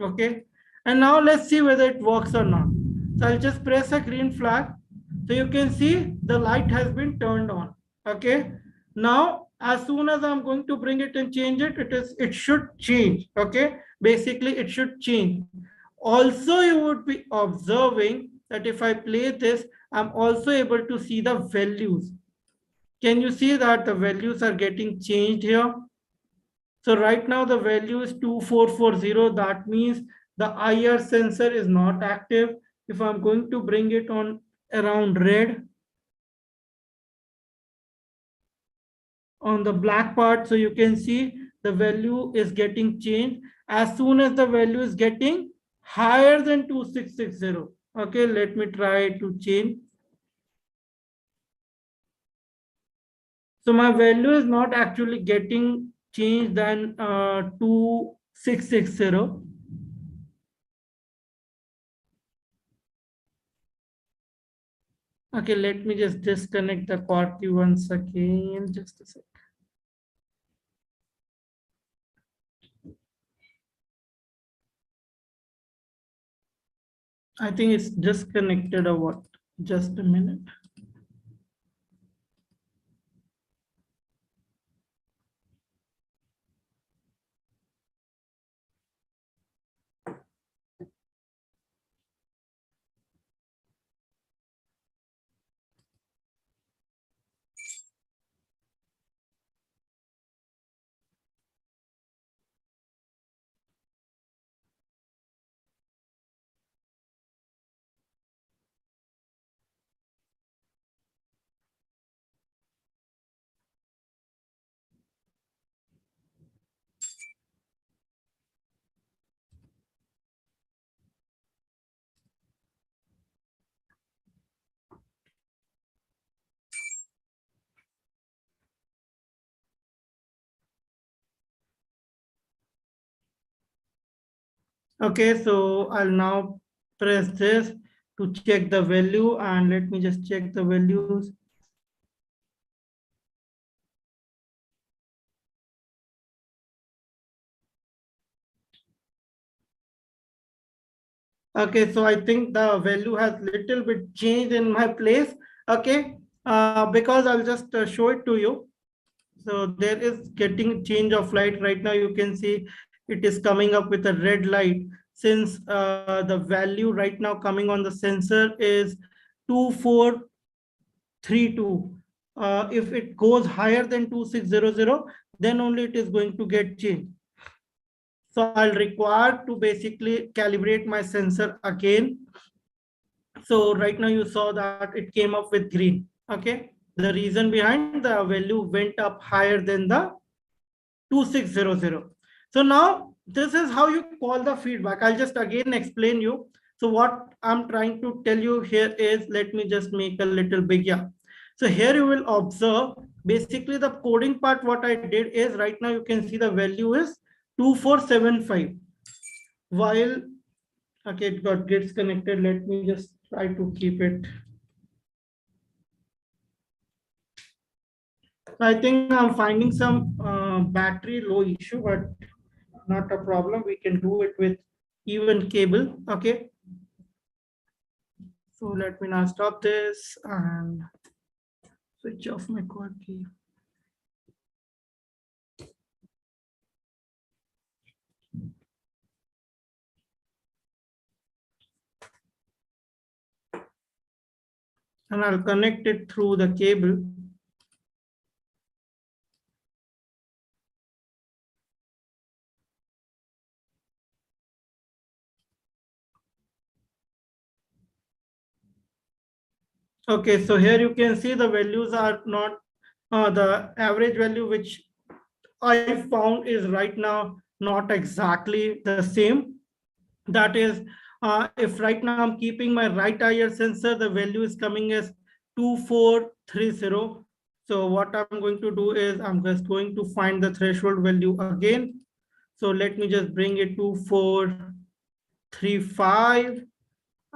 Okay, and now let's see whether it works or not. So I'll just press a green flag. So you can see the light has been turned on. Okay, now as soon as I'm going to bring it and change it, it should change. Okay, basically it should change. Also you would be observing that if I play this, I'm also able to see the values. Can you see that the values are getting changed here? So right now the value is 2440. That means the IR sensor is not active. If I'm going to bring it on around red, on the black part, so you can see the value is getting changed as soon as the value is getting higher than 2660. Okay, let me try to change. So my value is not actually getting changed than 2660. Okay, let me just disconnect the cord key once again. Just a sec. I think it's disconnected or what? Just a minute. Okay, so I'll now press this to check the value, and let me just check the values. Okay, so I think the value has little bit changed in my place. Okay, because I'll just show it to you. So there is getting change of light right now. You can see it is coming up with a red light since the value right now coming on the sensor is 2432. If it goes higher than 2600, then only it is going to get changed. So I'll require to basically calibrate my sensor again. So right now you saw that it came up with green. Okay. The reason behind the value went up higher than the 2600. So now this is how you call the feedback. I'll just again explain you. So what I'm trying to tell you here is, let me just make a little big, yeah. So here you will observe basically the coding part. What I did is right now you can see the value is 2475. While okay, it got gets connected. Let me just try to keep it. I think I'm finding some battery low issue, but not a problem. We can do it with even cable. Okay. So let me now stop this and switch off my quad key. And I'll connect it through the cable. Okay, so here you can see the values are not the average value which I found is right now not exactly the same. That is, if right now I'm keeping my right IR sensor, the value is coming as 2430. So what I'm going to do is I'm just going to find the threshold value again. So let me just bring it to 435,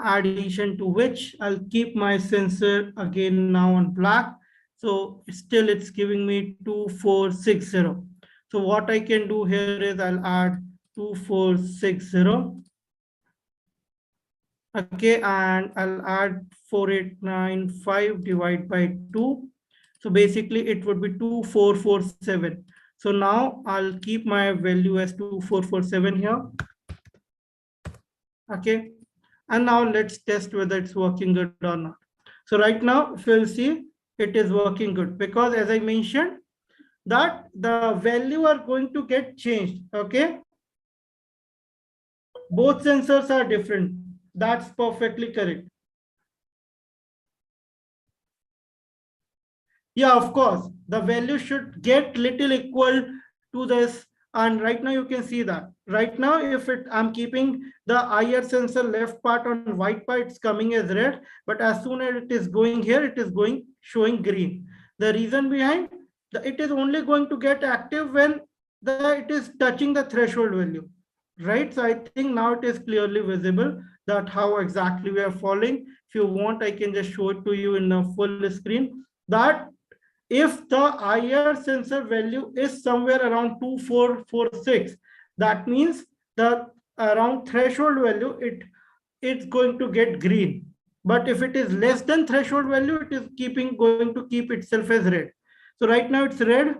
addition to which I'll keep my sensor again now on black. So still it's giving me 2460. So what I can do here is I'll add 2460. Okay, and I'll add 4895 divided by 2. So basically it would be 2447. So now I'll keep my value as 2447 here. Okay, and now let's test whether it's working good or not. So right now, if you'll see, it is working good because as I mentioned, that the value are going to get changed. Okay, both sensors are different. That's perfectly correct. Yeah, of course, the value should get little equal to this. And right now you can see that. Right now, if I'm keeping the IR sensor left part on white part, it's coming as red. But as soon as it is going here, it is going showing green. The reason behind it is only going to get active when it is touching the threshold value. Right. So I think now it is clearly visible that how exactly we are following. If you want, I can just show it to you in a full screen. That if the IR sensor value is somewhere around 2446, that means the around threshold value, it's going to get green. But if it is less than threshold value, it is going to keep itself as red. So right now it's red,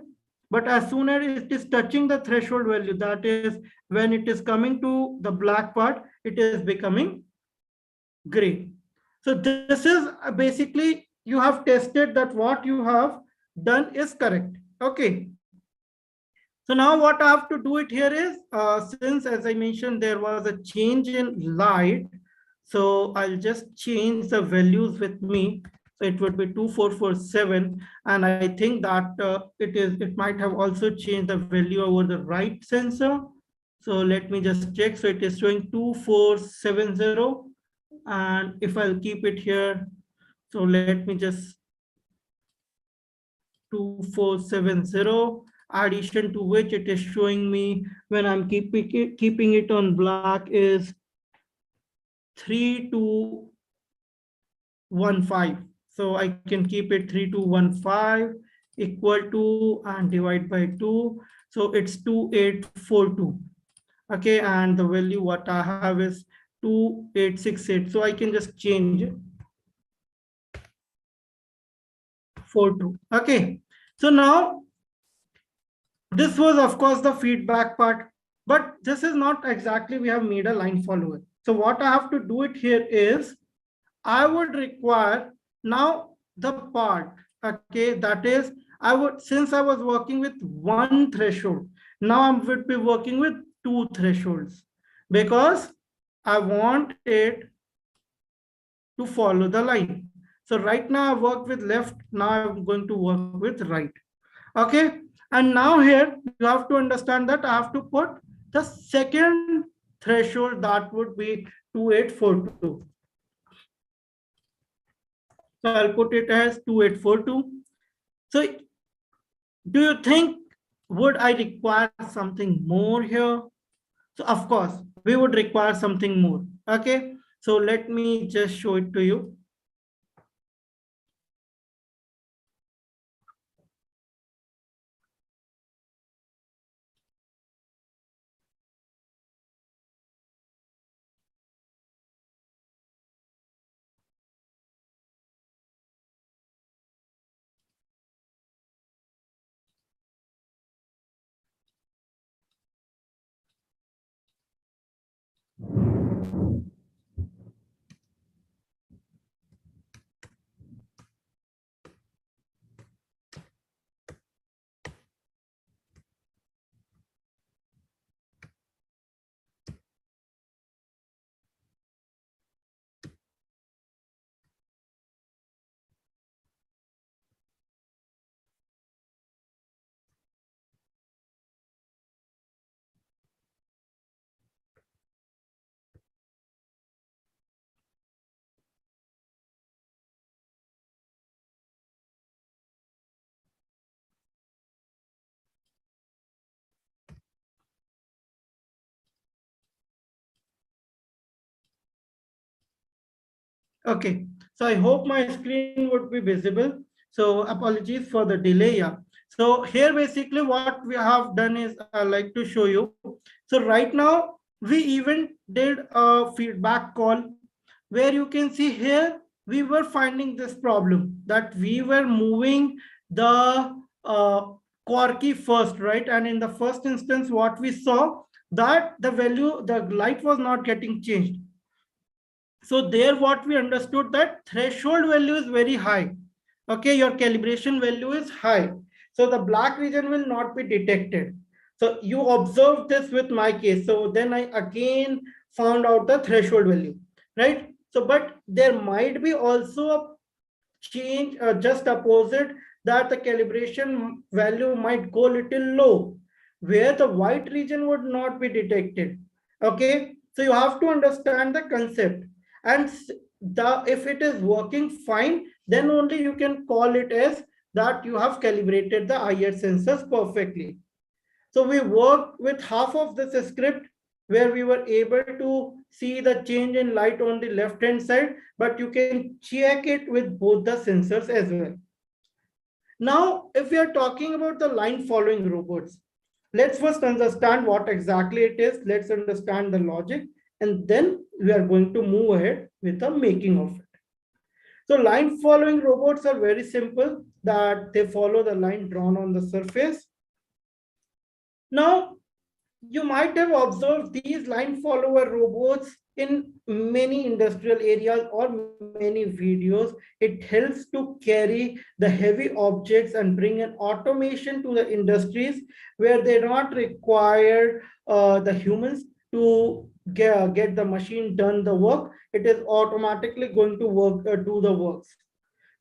but as soon as it is touching the threshold value, that is when it is coming to the black part, it is becoming gray. So this is basically you have tested that what you have done is correct. Okay. So now what I have to do it here is, since as I mentioned, there was a change in light. So I'll just change the values with me. So it would be 2447. And I think that it might have also changed the value over the right sensor. So let me just check. So it is showing 2470. And if I'll keep it here, so let me just 2470, addition to which it is showing me when I'm keeping it on black is 3215. So I can keep it 3215 equal to and divide by 2. So it's 2842. Okay, and the value what I have is 2868. So I can just change it. 42. Okay. So now this was of course the feedback part, but this is not exactly we have made a line follower. So what I have to do it here is I would require now the part, okay, that is I would, since I was working with one threshold, now I would be working with two thresholds because I want it to follow the line. So right now I work with left, now I'm going to work with right. Okay. And now here you have to understand that I have to put the second threshold, that would be 2842. So I'll put it as 2842. So do you think would I require something more here? So of course we would require something more. Okay. So let me just show it to you. Okay, so I hope my screen would be visible. So apologies for the delay. Yeah. So here basically what we have done is I like to show you. So right now we even did a feedback call where you can see here we were finding this problem that we were moving the Quarky first, right? And in the first instance, what we saw that the value, the light was not getting changed. So there what we understood that threshold value is very high. Okay, your calibration value is high. So the black region will not be detected. So you observe this with my case. So then I again found out the threshold value, right? So, but there might be also a change, just opposite, that the calibration value might go little low, where the white region would not be detected. Okay, so you have to understand the concept, and the if it is working fine, then only you can call it as that you have calibrated the IR sensors perfectly. So we worked with half of this script where we were able to see the change in light on the left hand side, but you can check it with both the sensors as well. Now, if we are talking about the line following robots, let's first understand what exactly it is. Let's understand the logic, and then we are going to move ahead with the making of it. So line following robots are very simple, that they follow the line drawn on the surface. Now, you might have observed these line follower robots in many industrial areas or many videos. It helps to carry the heavy objects and bring an automation to the industries where they not require the humans to get the machine done the work. It is automatically going to work, do the works.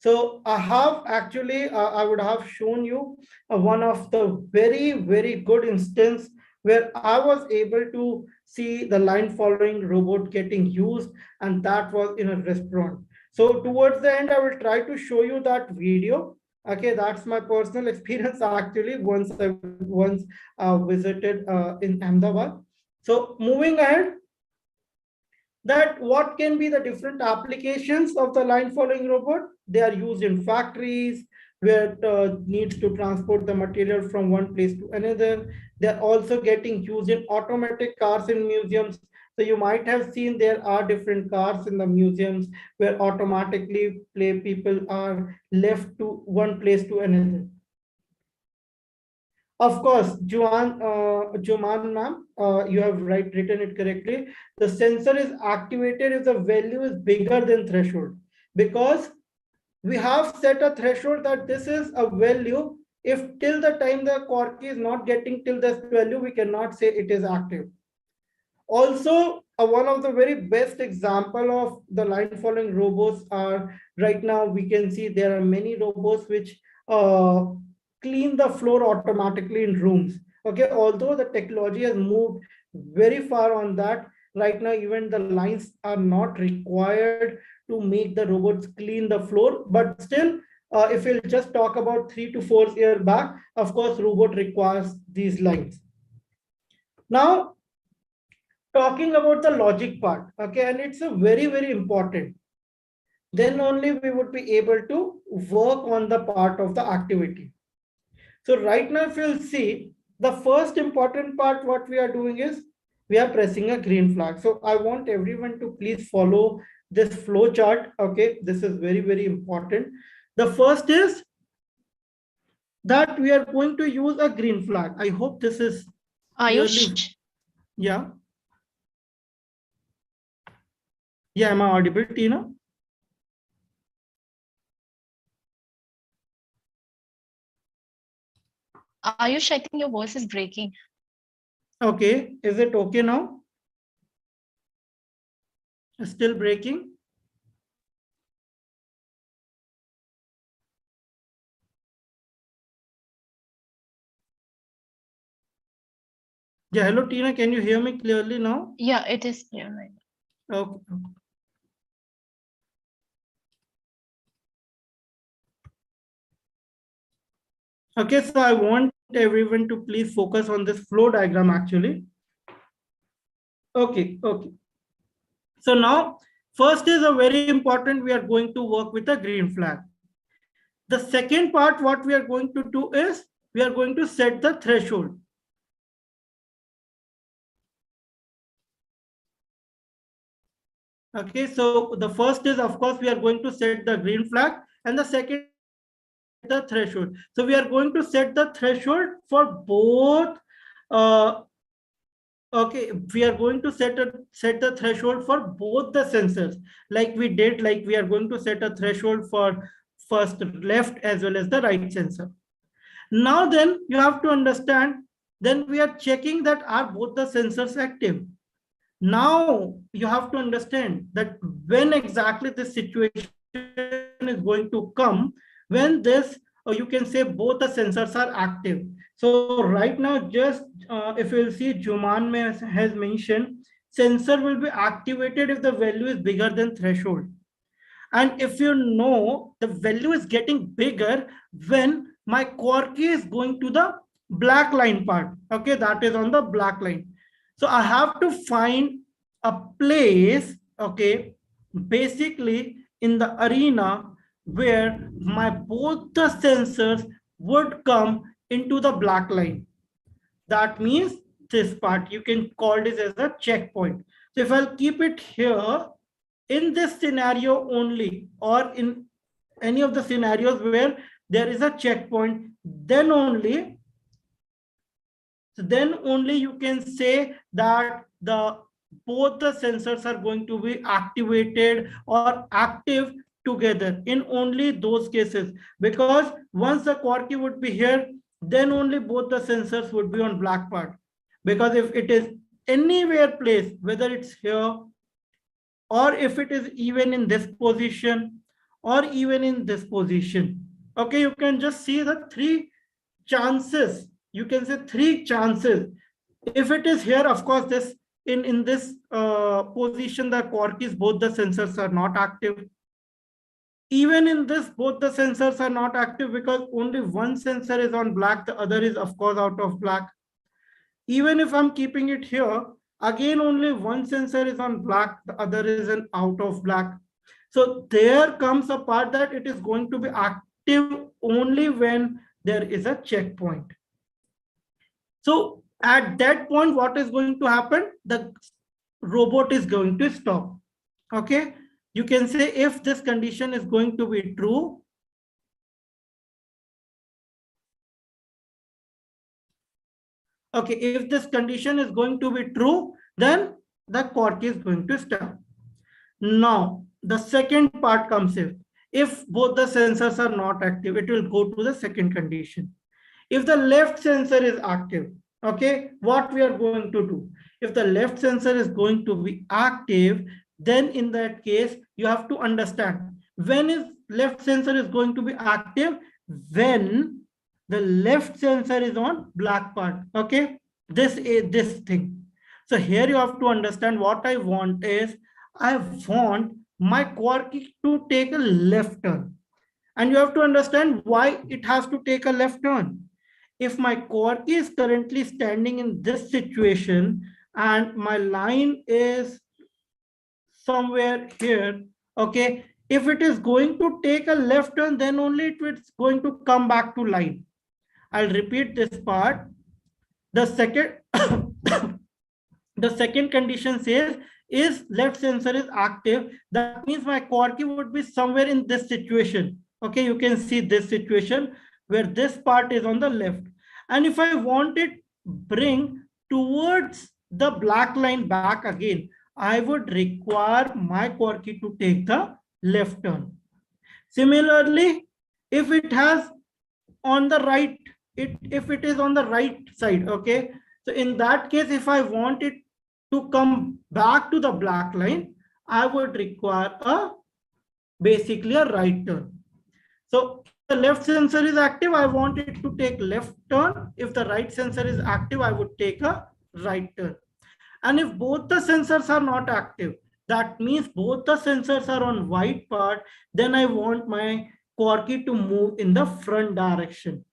So I have actually, I would have shown you one of the very good instance where I was able to see the line following robot getting used, and that was in a restaurant. So towards the end, I will try to show you that video. Okay, that's my personal experience actually once I once visited in Ahmedabad. So moving ahead, that what can be the different applications of the line following robot. They are used in factories where it needs to transport the material from one place to another. They're also getting used in automatic cars in museums. So you might have seen there are different cars in the museums where automatically play people are left to one place to another. Of course, Juman ma'am, you have written it correctly. The sensor is activated if the value is bigger than threshold, because we have set a threshold that this is a value. If till the time the cork is not getting till this value, we cannot say it is active. Also, one of the very best example of the line following robots are right now we can see there are many robots which uh, clean the floor automatically in rooms. Okay, although the technology has moved very far on that, right now even the lines are not required to make the robots clean the floor. But still, if we'll just talk about 3 to 4 years back, of course, robot requires these lines. Now, talking about the logic part, okay, and it's a very important, then only we would be able to work on the part of the activity. So right now if you'll see, the first important part what we are doing is we are pressing a green flag. So I want everyone to please follow this flow chart. Okay, this is very important. The first is that we are going to use a green flag. I hope this is clearly. Ayush, Yeah, am I audible, Tina? Ayush, I think your voice is breaking. Okay, is it okay now? Still breaking? Yeah, hello Tina, can you hear me clearly now? Yeah, it is clear right Okay. Okay, so I want everyone to please focus on this flow diagram actually. Okay. So now, first is a very important, we are going to work with a green flag. The second part, what we are going to do is, we are going to set the threshold. Okay, so the first is, of course, we are going to set the green flag, and the second is we are going to set the threshold. So we are going to set the threshold for both. Okay, we are going to set the threshold for both the sensors, like we did. Like we are going to set a threshold for first left as well as the right sensor. Now then, you have to understand. Then we are checking that are both the sensors active. Now you have to understand that when exactly this situation is going to come, when this, or you can say both the sensors are active. So right now, just if you'll see, Juman has mentioned sensor will be activated if the value is bigger than threshold. And if you know the value is getting bigger when my core key is going to the black line part. Okay, that is on the black line. So I have to find a place, okay, basically in the arena where my both the sensors would come into the black line. That means this part, you can call this as a checkpoint. So if I'll keep it here, in this scenario only, or in any of the scenarios where there is a checkpoint, then only, you can say that the both the sensors are going to be activated or active together in only those cases. Because once the core key would be here, then only both the sensors would be on black part. Because if it is anywhere place, whether it's here, or if it is even in this position, or even in this position, okay, you can just see the three chances. You can say three chances. If it is here, of course, this in this position, the core keys, both the sensors are not active. Even in this, both the sensors are not active because only one sensor is on black, the other is of course out of black. Even if I'm keeping it here, again only one sensor is on black, the other is an out of black. So there comes a part that it is going to be active only when there is a checkpoint. So at that point, what is going to happen? The robot is going to stop. Okay, you can say if this condition is going to be true, okay, if this condition is going to be true, then the cork is going to stop. Now, the second part comes if both the sensors are not active, it will go to the second condition. If the left sensor is active, okay, what we are going to do? If the left sensor is going to be active, then in that case, you have to understand when is left sensor is going to be active, when the left sensor is on black part, okay, this is this thing. So here you have to understand what I want is, I want my quark to take a left turn. And you have to understand why it has to take a left turn. If my quark is currently standing in this situation and my line is somewhere here, okay, if it is going to take a left turn, then only it is going to come back to line. I'll repeat this part. The second the second condition says is left sensor is active. That means my quark would be somewhere in this situation. Okay, you can see this situation where this part is on the left. And if I want it bring towards the black line back again, I would require my quark to take the left turn. Similarly, if it has on the right, if it is on the right side, okay, so in that case, if I want it to come back to the black line, I would require a basically a right turn. So if the left sensor is active, I want it to take left turn. If the right sensor is active, I would take a right turn. And if both the sensors are not active, that means both the sensors are on white part, then I want my Corky to move in the front direction.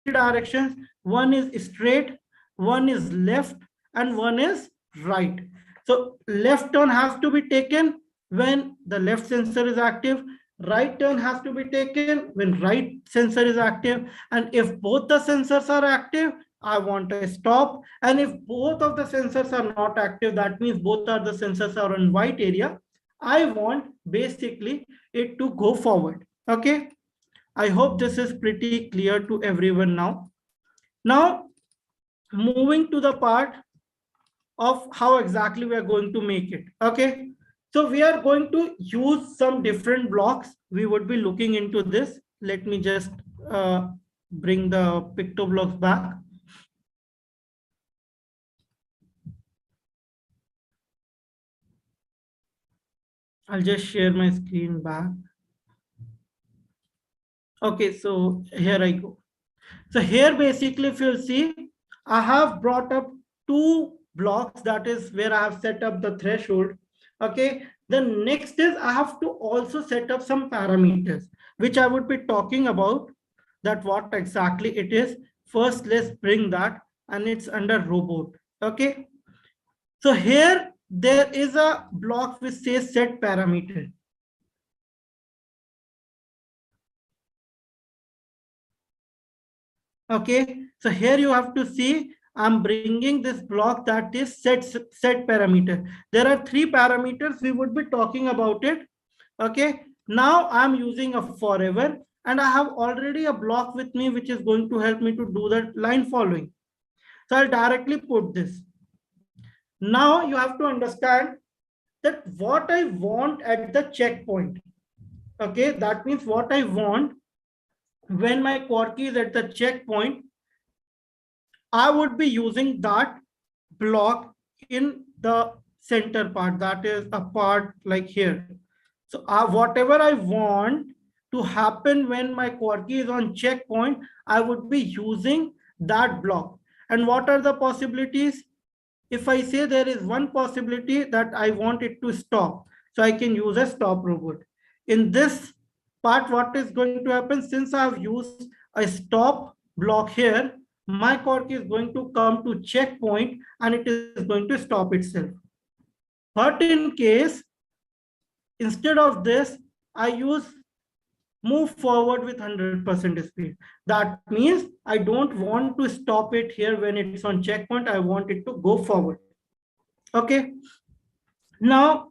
Directions, one is straight, one is left, and one is right. So left turn has to be taken when the left sensor is active, right turn has to be taken when right sensor is active, and if both the sensors are active, I want a stop. And if both of the sensors are not active, that means both are the sensors are in white area, I want basically it to go forward. Okay, I hope this is pretty clear to everyone now. Now, moving to the part of how exactly we are going to make it. Okay, so we are going to use some different blocks. We would be looking into this. Let me just bring the picto blocks back. I'll just share my screen back. Okay, so here I go. So here basically, if you'll see, I have brought up two blocks, that is where I have set up the threshold. Okay, the next is I have to also set up some parameters, which I would be talking about, that what exactly it is. First, let's bring that, and it's under robot. Okay, so here there is a block which says set parameter. Okay, so here you have to see I'm bringing this block that is set parameter. There are three parameters, we would be talking about it. Okay, now I'm using a forever, and I have already a block with me which is going to help me to do the line following. So I'll directly put this. Now you have to understand that what I want at the checkpoint. Okay, that means what I want when my Corky is at the checkpoint, I would be using that block in the center part, that is a part like here. So whatever I want to happen when my Corky is on checkpoint, I would be using that block. And what are the possibilities? If I say there is one possibility that I want it to stop, so I can use a stop robot. In this part, what is going to happen, since I have used a stop block here, my cork is going to come to checkpoint and it is going to stop itself. But in case, instead of this, I use move forward with 100% speed. That means I don't want to stop it here when it's on checkpoint. I want it to go forward. Okay. Now,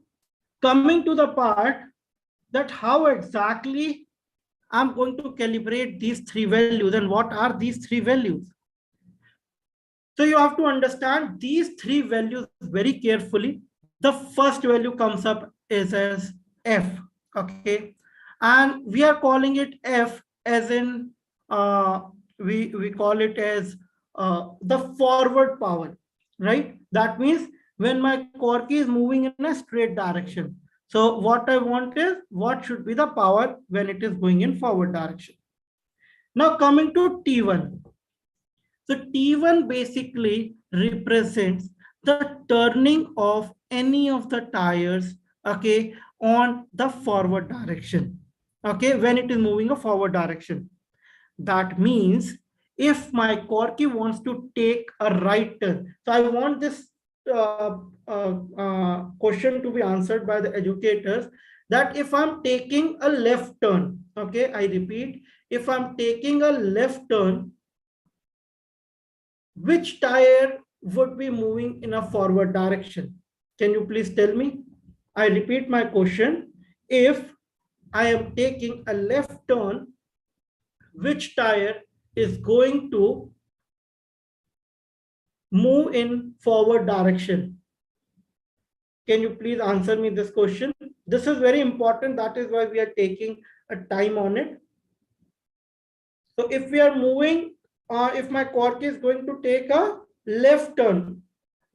coming to the part that how exactly I'm going to calibrate these three values and what are these three values. So you have to understand these three values very carefully. The first value comes up is as F. Okay. And we are calling it F as in we call it as the forward power, right? That means when my cork is moving in a straight direction. So what I want is what should be the power when it is going in forward direction. Now coming to T1. So T1 basically represents the turning of any of the tires, okay, on the forward direction, okay, when it is moving a forward direction. That means if my corky wants to take a right turn, so I want this question to be answered by the educators, that if I'm taking a left turn, okay, I repeat, if I'm taking a left turn, which tire would be moving in a forward direction? Can you please tell me? I repeat my question. If I am taking a left turn, which tire is going to move in forward direction? Can you please answer me this question? This is very important. That is why we are taking a time on it. So if we are moving, if my cork is going to take a left turn,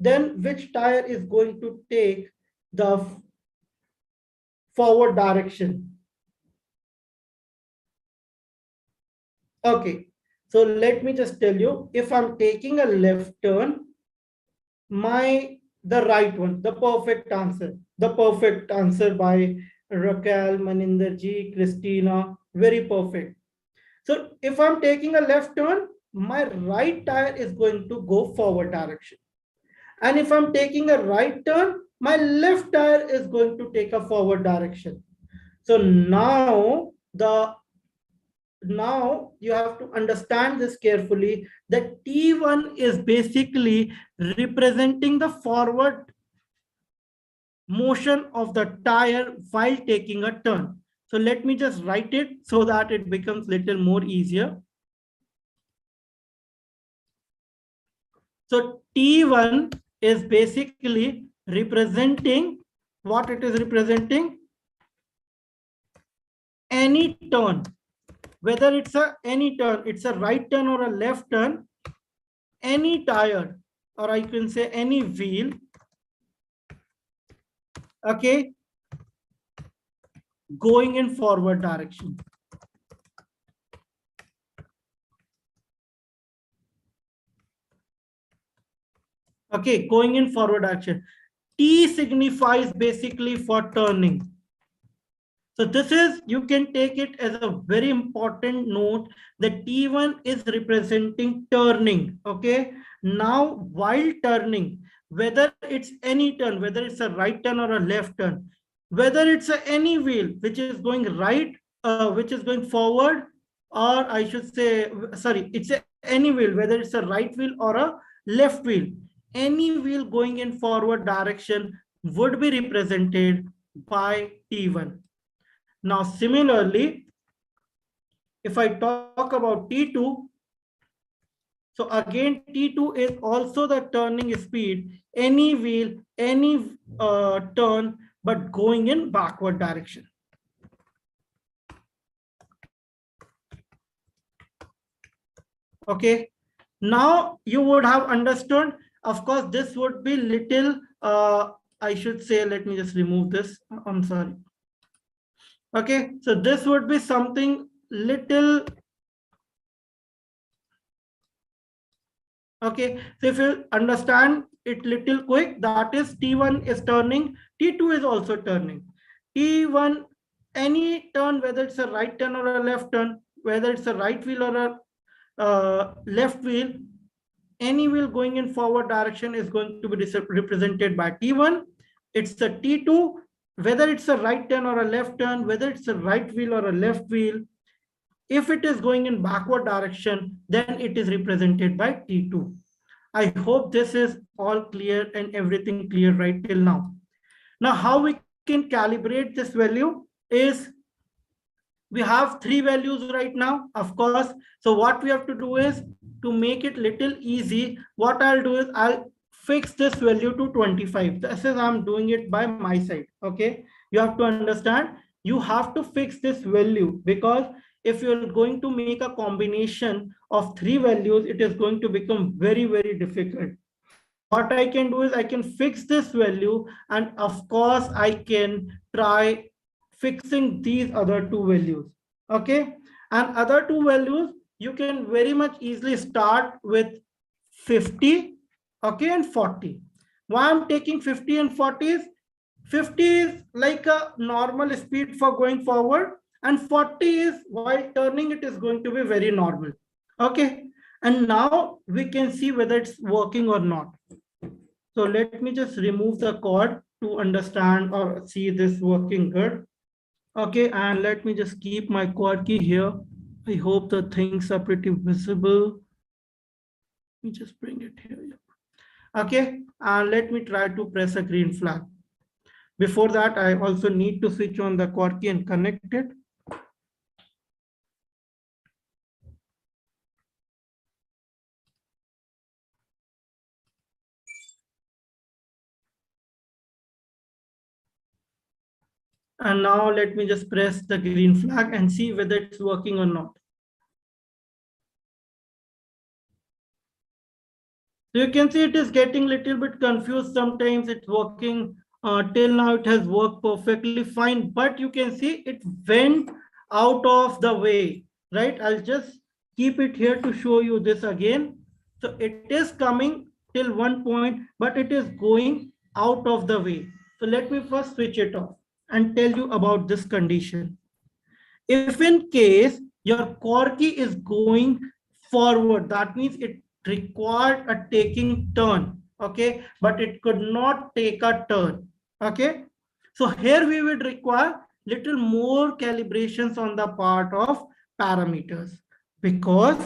then which tire is going to take the forward direction? Okay, so let me just tell you, if I'm taking a left turn, the right one, the perfect answer by Raquel, Maninder ji, Christina, very perfect. So if I'm taking a left turn, my right tire is going to go forward direction. And if I'm taking a right turn, my left tire is going to take a forward direction. So now you have to understand this carefully, that T1 is basically representing the forward motion of the tire while taking a turn. So let me just write it so that it becomes little more easier. So T1 is basically representing what it is representing, any turn, whether it's any turn, it's a right turn or a left turn, any tire, or I can say any wheel, okay, going in forward direction. Okay, going in forward direction. T signifies basically for turning. So this is, you can take it as a very important note, that T1 is representing turning. Okay. Now, while turning, whether it's any turn, whether it's a right turn or a left turn, whether it's any wheel which is going right, which is going forward, or I should say, sorry, it's any wheel, whether it's a right wheel or a left wheel, any wheel going in forward direction would be represented by T1. Now, similarly, if I talk about T2, so again, T2 is also the turning speed, any wheel, any turn, but going in backward direction. Okay. Now you would have understood. Of course, this would be little, I should say, let me just remove this. I'm sorry. Okay, so this would be something little. Okay, so if you understand it little quick, that is T1 is turning, T2 is also turning. T1, any turn, whether it's a right turn or a left turn, whether it's a right wheel or a left wheel, any wheel going in forward direction is going to be represented by T1. It's the T2, whether it's a right turn or a left turn, whether it's a right wheel or a left wheel, if it is going in backward direction, then it is represented by T2. I hope this is all clear and everything clear right till now. Now, how we can calibrate this value is we have three values right now, of course. So what we have to do is to make it little easy, what I'll do is I'll fix this value to 25. This is I'm doing it by my side. Okay. You have to understand, you have to fix this value because if you're going to make a combination of three values, it is going to become very, very difficult. So what I can do is I can fix this value, and of course I can try fixing these other two values. Okay. And other two values, you can very much easily start with 50, okay, and 40. Why I'm taking 50 and 40 is 50 is like a normal speed for going forward, and 40 is while turning it is going to be very normal. Okay. And now we can see whether it's working or not. So let me just remove the cord to understand or see this working good. Okay, and let me just keep my quad key here. I hope the things are pretty visible. Let me just bring it here. Yeah. Okay, and let me try to press a green flag. Before that, I also need to switch on the quad key and connect it. And now let me just press the green flag and see whether it's working or not. So you can see it is getting a little bit confused. Sometimes it's working. Till now it has worked perfectly fine, but you can see it went out of the way, right? I'll just keep it here to show you this again. So it is coming till one point, but it is going out of the way. So let me first switch it off and tell you about this condition. If in case your core key is going forward, that means it required a taking turn, okay, but it could not take a turn. Okay, so here we would require little more calibrations on the part of parameters, because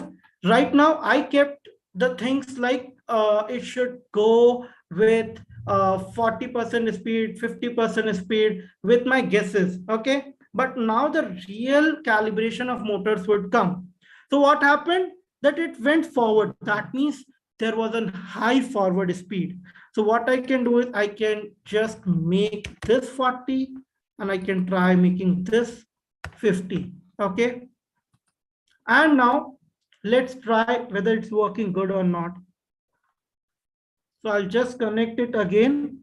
right now I kept the things like it should go with 40% speed, 50% speed with my guesses. Okay, but now the real calibration of motors would come. So what happened? That it went forward. That means there was a high forward speed. So what I can do is I can just make this 40 and I can try making this 50. Okay. And now let's try whether it's working good or not. So I'll just connect it again.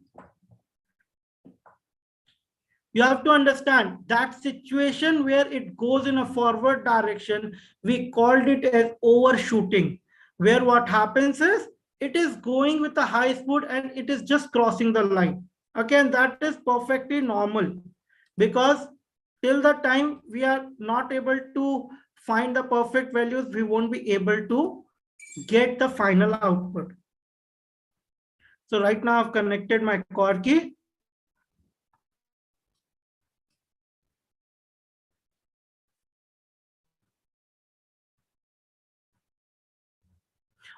You have to understand that situation where it goes in a forward direction, we called it as overshooting, where what happens is it is going with a high speed and it is just crossing the line. Okay, and that is perfectly normal, because till the time we are not able to find the perfect values, we won't be able to get the final output. So right now I've connected my core key.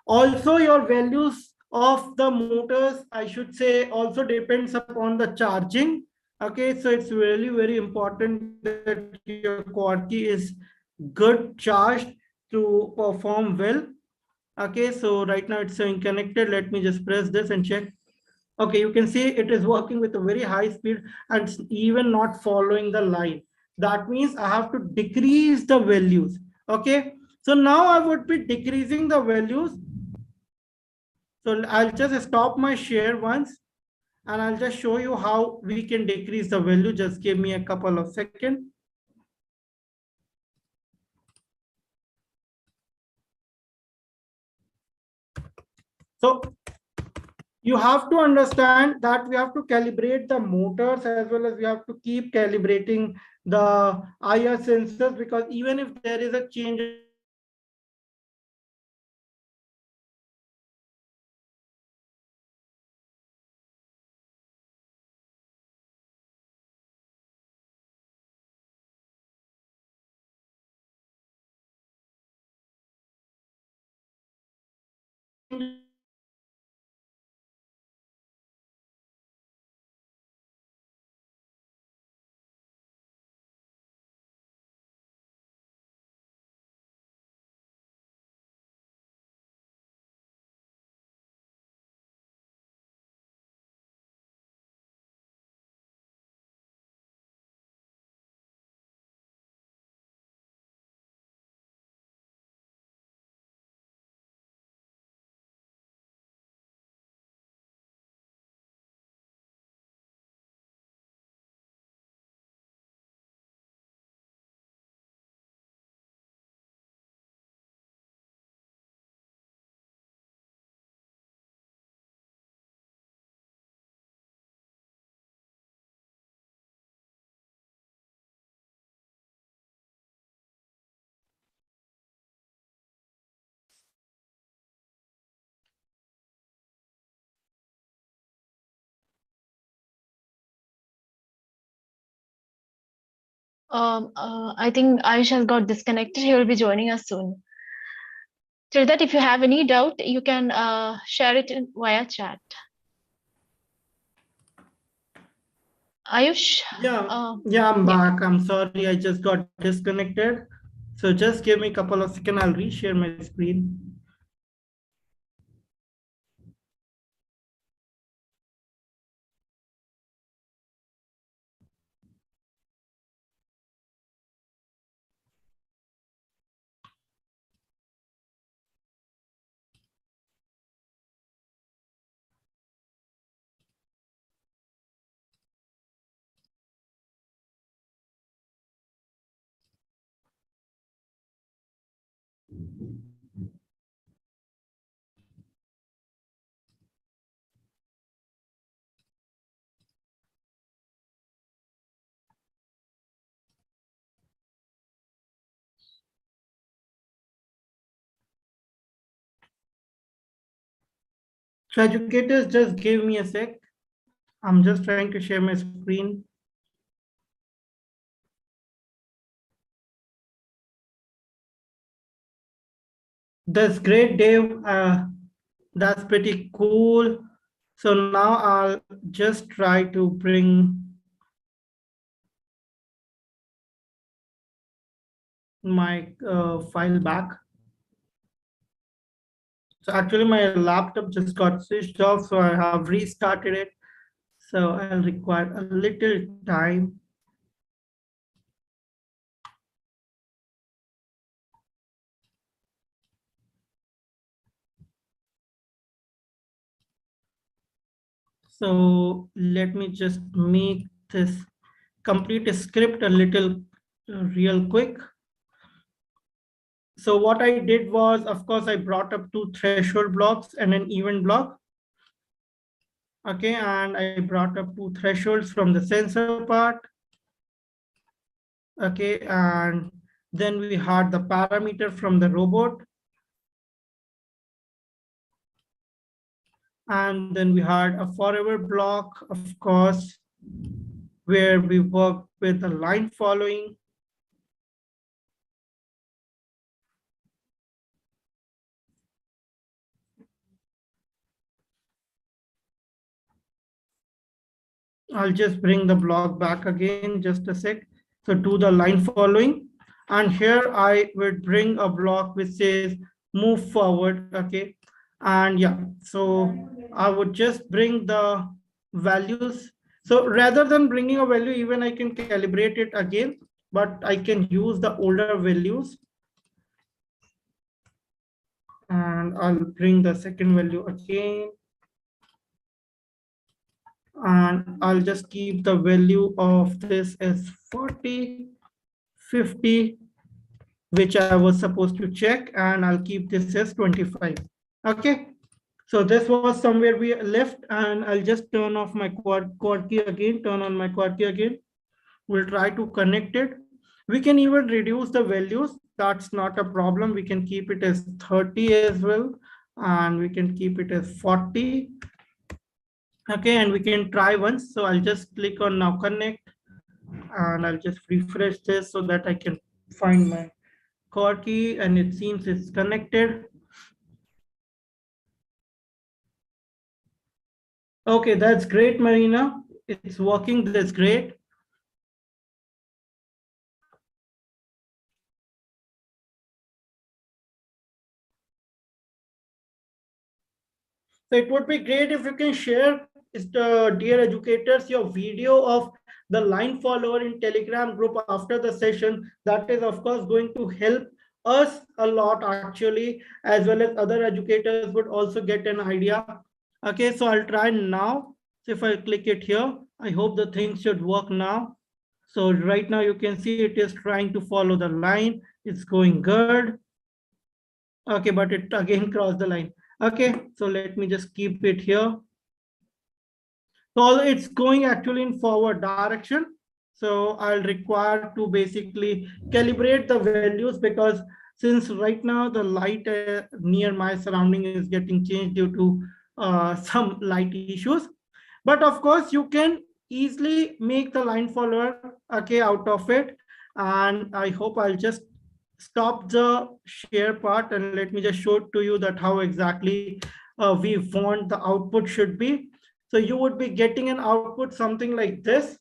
Also, your values of the motors, I should say, also depends upon the charging. Okay, so it's really very important that your quad key is good charged to perform well. Okay, so right now it's saying connected. Let me just press this and check. Okay, you can see it is working with a very high speed and it's even not following the line. That means I have to decrease the values. Okay, so now I would be decreasing the values. So I'll just stop my share once and I'll just show you how we can decrease the value. Just give me a couple of seconds. So you have to understand that we have to calibrate the motors as well as we have to keep calibrating the IR sensors, because even if there is a change I think Ayush has got disconnected. He will be joining us soon. Till that, if you have any doubt, you can share it via chat. Ayush? Yeah, I'm Yeah. back. I'm sorry, I just got disconnected. So just give me a couple of seconds. I'll reshare my screen. So educators, just give me a sec. I'm just trying to share my screen. That's great, Dave. That's pretty cool. So now I'll just try to bring my file back. So actually my laptop just got switched off, so I have restarted it. So I'll require a little time. So let me just make this complete script a little real quick. So what I did was, of course, I brought up two threshold blocks and an event block. Okay, and I brought up two thresholds from the sensor part. Okay, and then we had the parameter from the robot. And then we had a forever block, of course, where we work with the line following. I'll just bring the block back again, just a sec. So do the line following. And here I would bring a block which says move forward, okay? And yeah, so I would just bring the values. So rather than bringing a value, even I can calibrate it again, but I can use the older values. And I'll bring the second value again. And I'll just keep the value of this as 40, 50, which I was supposed to check, and I'll keep this as 25. Okay. So this was somewhere we left, and I'll just turn off my quad key again, turn on my quad key again. We'll try to connect it. We can even reduce the values. That's not a problem. We can keep it as 30 as well, and we can keep it as 40. Okay, and we can try once. So I'll just click on now connect, and I'll just refresh this so that I can find my core key, and it seems it's connected. Okay, that's great, Marina. It's working. That's great. So it would be great if you can share, dear educators, your video of the line follower in Telegram group after the session. That is, of course, going to help us a lot actually, as well as other educators would also get an idea. Okay, so I'll try now. So if I click it here, I hope the thing should work now. So right now you can see it is trying to follow the line. It's going good. Okay, but it again crossed the line. Okay, so let me just keep it here. So it's going actually in forward direction. So I'll require to basically calibrate the values, because since right now the light near my surrounding is getting changed due to some light issues. But of course, you can easily make the line follower, okay, out of it. And I hope I'll just stop the share part and let me just show it to you that how exactly we want the output should be. So you would be getting an output something like this.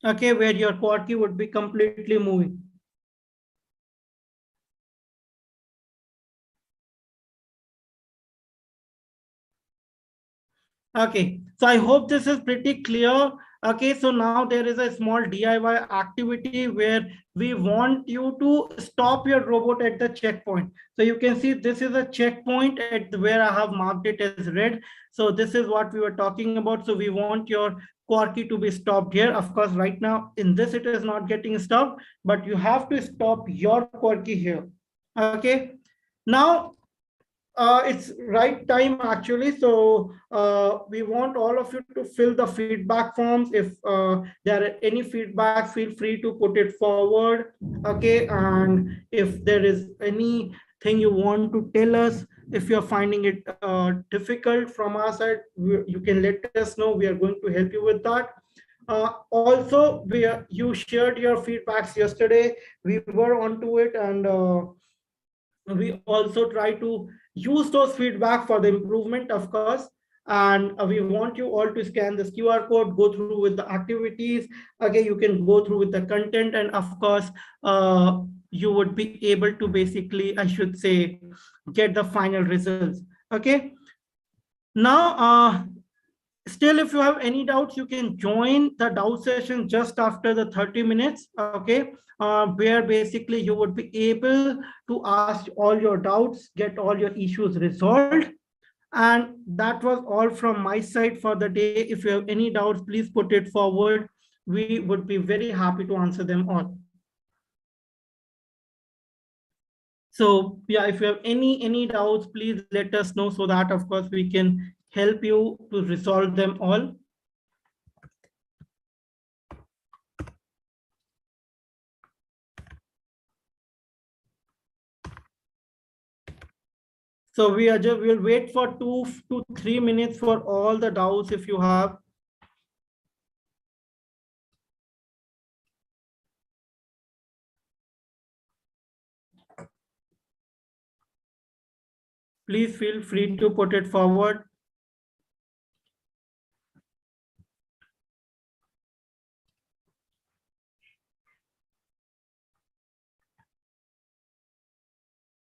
Okay, where your quad key would be completely moving. Okay, so I hope this is pretty clear. Okay, so now there is a small DIY activity where we want you to stop your robot at the checkpoint. So you can see this is a checkpoint at where I have marked it as red. So this is what we were talking about. So we want your Quarky to be stopped here. Of course, right now in this it is not getting stopped, but you have to stop your Quarky here. Okay, now it's right time actually. So we want all of you to fill the feedback forms. If there are any feedback, feel free to put it forward. Okay, and if there is anything you want to tell us, if you're finding it difficult from our side, you can let us know. We are going to help you with that. Also, you shared your feedbacks yesterday. We were onto it, and we also try to use those feedback for the improvement, of course. And we want you all to scan this QR code, go through with the activities. Okay, you can go through with the content, and of course you would be able to basically, I should say, get the final results. Okay, now still, if you have any doubts, you can join the doubt session just after the 30 minutes. Okay, where basically you would be able to ask all your doubts, get all your issues resolved. And that was all from my side for the day. If you have any doubts, please put it forward. We would be very happy to answer them all. So yeah, if you have any doubts, please let us know, so that of course we can help you to resolve them all. So we'll wait for 2 to 3 minutes for all the doubts if you have. Please feel free to put it forward.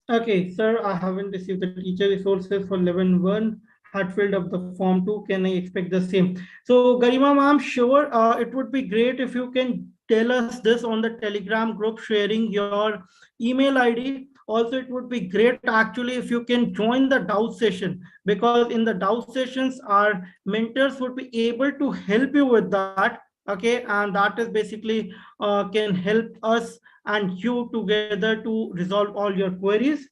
Okay, sir, I haven't received the teacher resources for 11.1. Had filled up the form 2. Can I expect the same? So, Garima ma'am, sure, it would be great if you can tell us this on the Telegram group, sharing your email ID. Also, it would be great actually if you can join the doubt session, because in the doubt sessions, our mentors would be able to help you with that. Okay, and that is basically can help us and you together to resolve all your queries.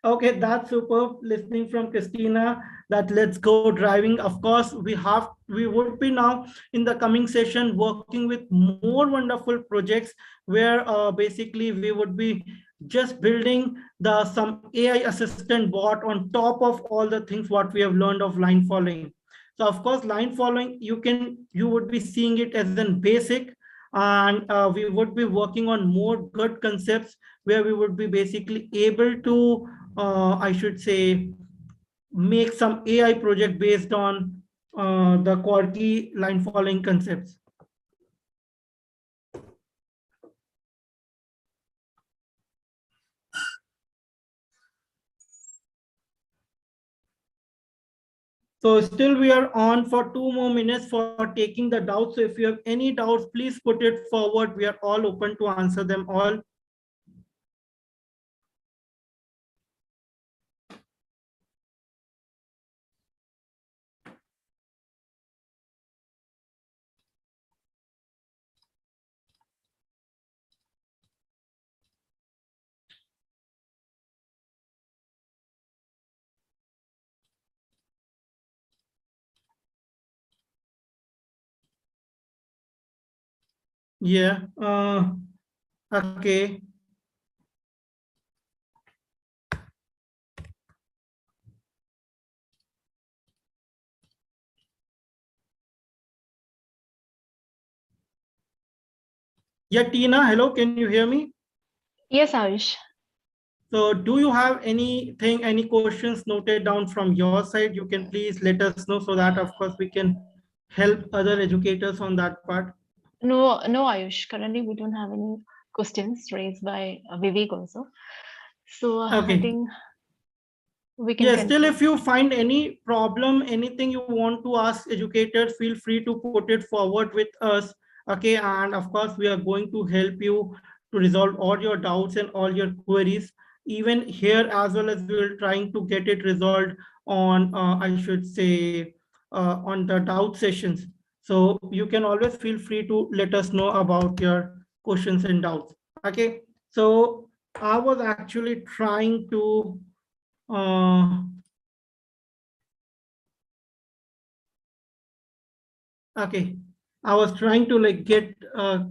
Okay, that's superb listening from Christina, that let's go driving. Of course, we would be now in the coming session working with more wonderful projects where basically we would be just building the some AI assistant bot on top of all the things what we have learned of line following. So of course, line following, you would be seeing it as an basic, and we would be working on more good concepts where we would be basically able to, I should say, make some AI project based on the quirky line following concepts. So still we are on for 2 more minutes for taking the doubts. So if you have any doubts, please put it forward. We are all open to answer them all. Yeah. Okay. Yeah, Tina, hello, can you hear me? Yes, Ayush. So do you have anything, any questions noted down from your side? You can please let us know so that, of course, we can help other educators on that part. No, Ayush. Currently, we don't have any questions raised by Vivek also. So I Okay. think we can Yes, still, conclude. if you find any problem, anything you want to ask educators, feel free to put it forward with us. Okay, and of course, we are going to help you to resolve all your doubts and all your queries. Even here, as well as we're trying to get it resolved on, I should say, on the doubt sessions. So you can always feel free to let us know about your questions and doubts. Okay, so I was actually trying to. Uh, Okay. I was trying to like get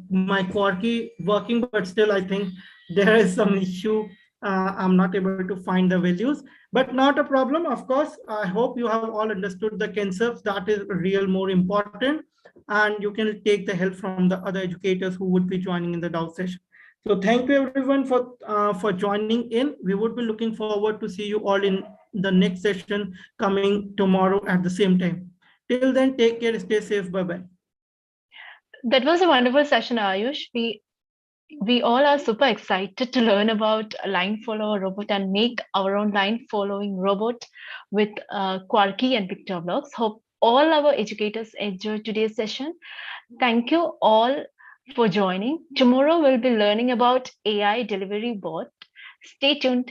my Quirky working, but still I think there is some issue. I'm not able to find the values, but not a problem. Of course, I hope you have all understood the concepts. That is real more important, and you can take the help from the other educators who would be joining in the doubt session. So thank you everyone for joining in. We would be looking forward to see you all in the next session coming tomorrow at the same time. Till then, take care, stay safe. Bye bye. That was a wonderful session, Ayush. We all are super excited to learn about a line follower robot and make our own line following robot with Quarky and picture blocks. Hope all our educators enjoyed today's session. Thank you all for joining. Tomorrow we'll be learning about AI delivery bot. Stay tuned.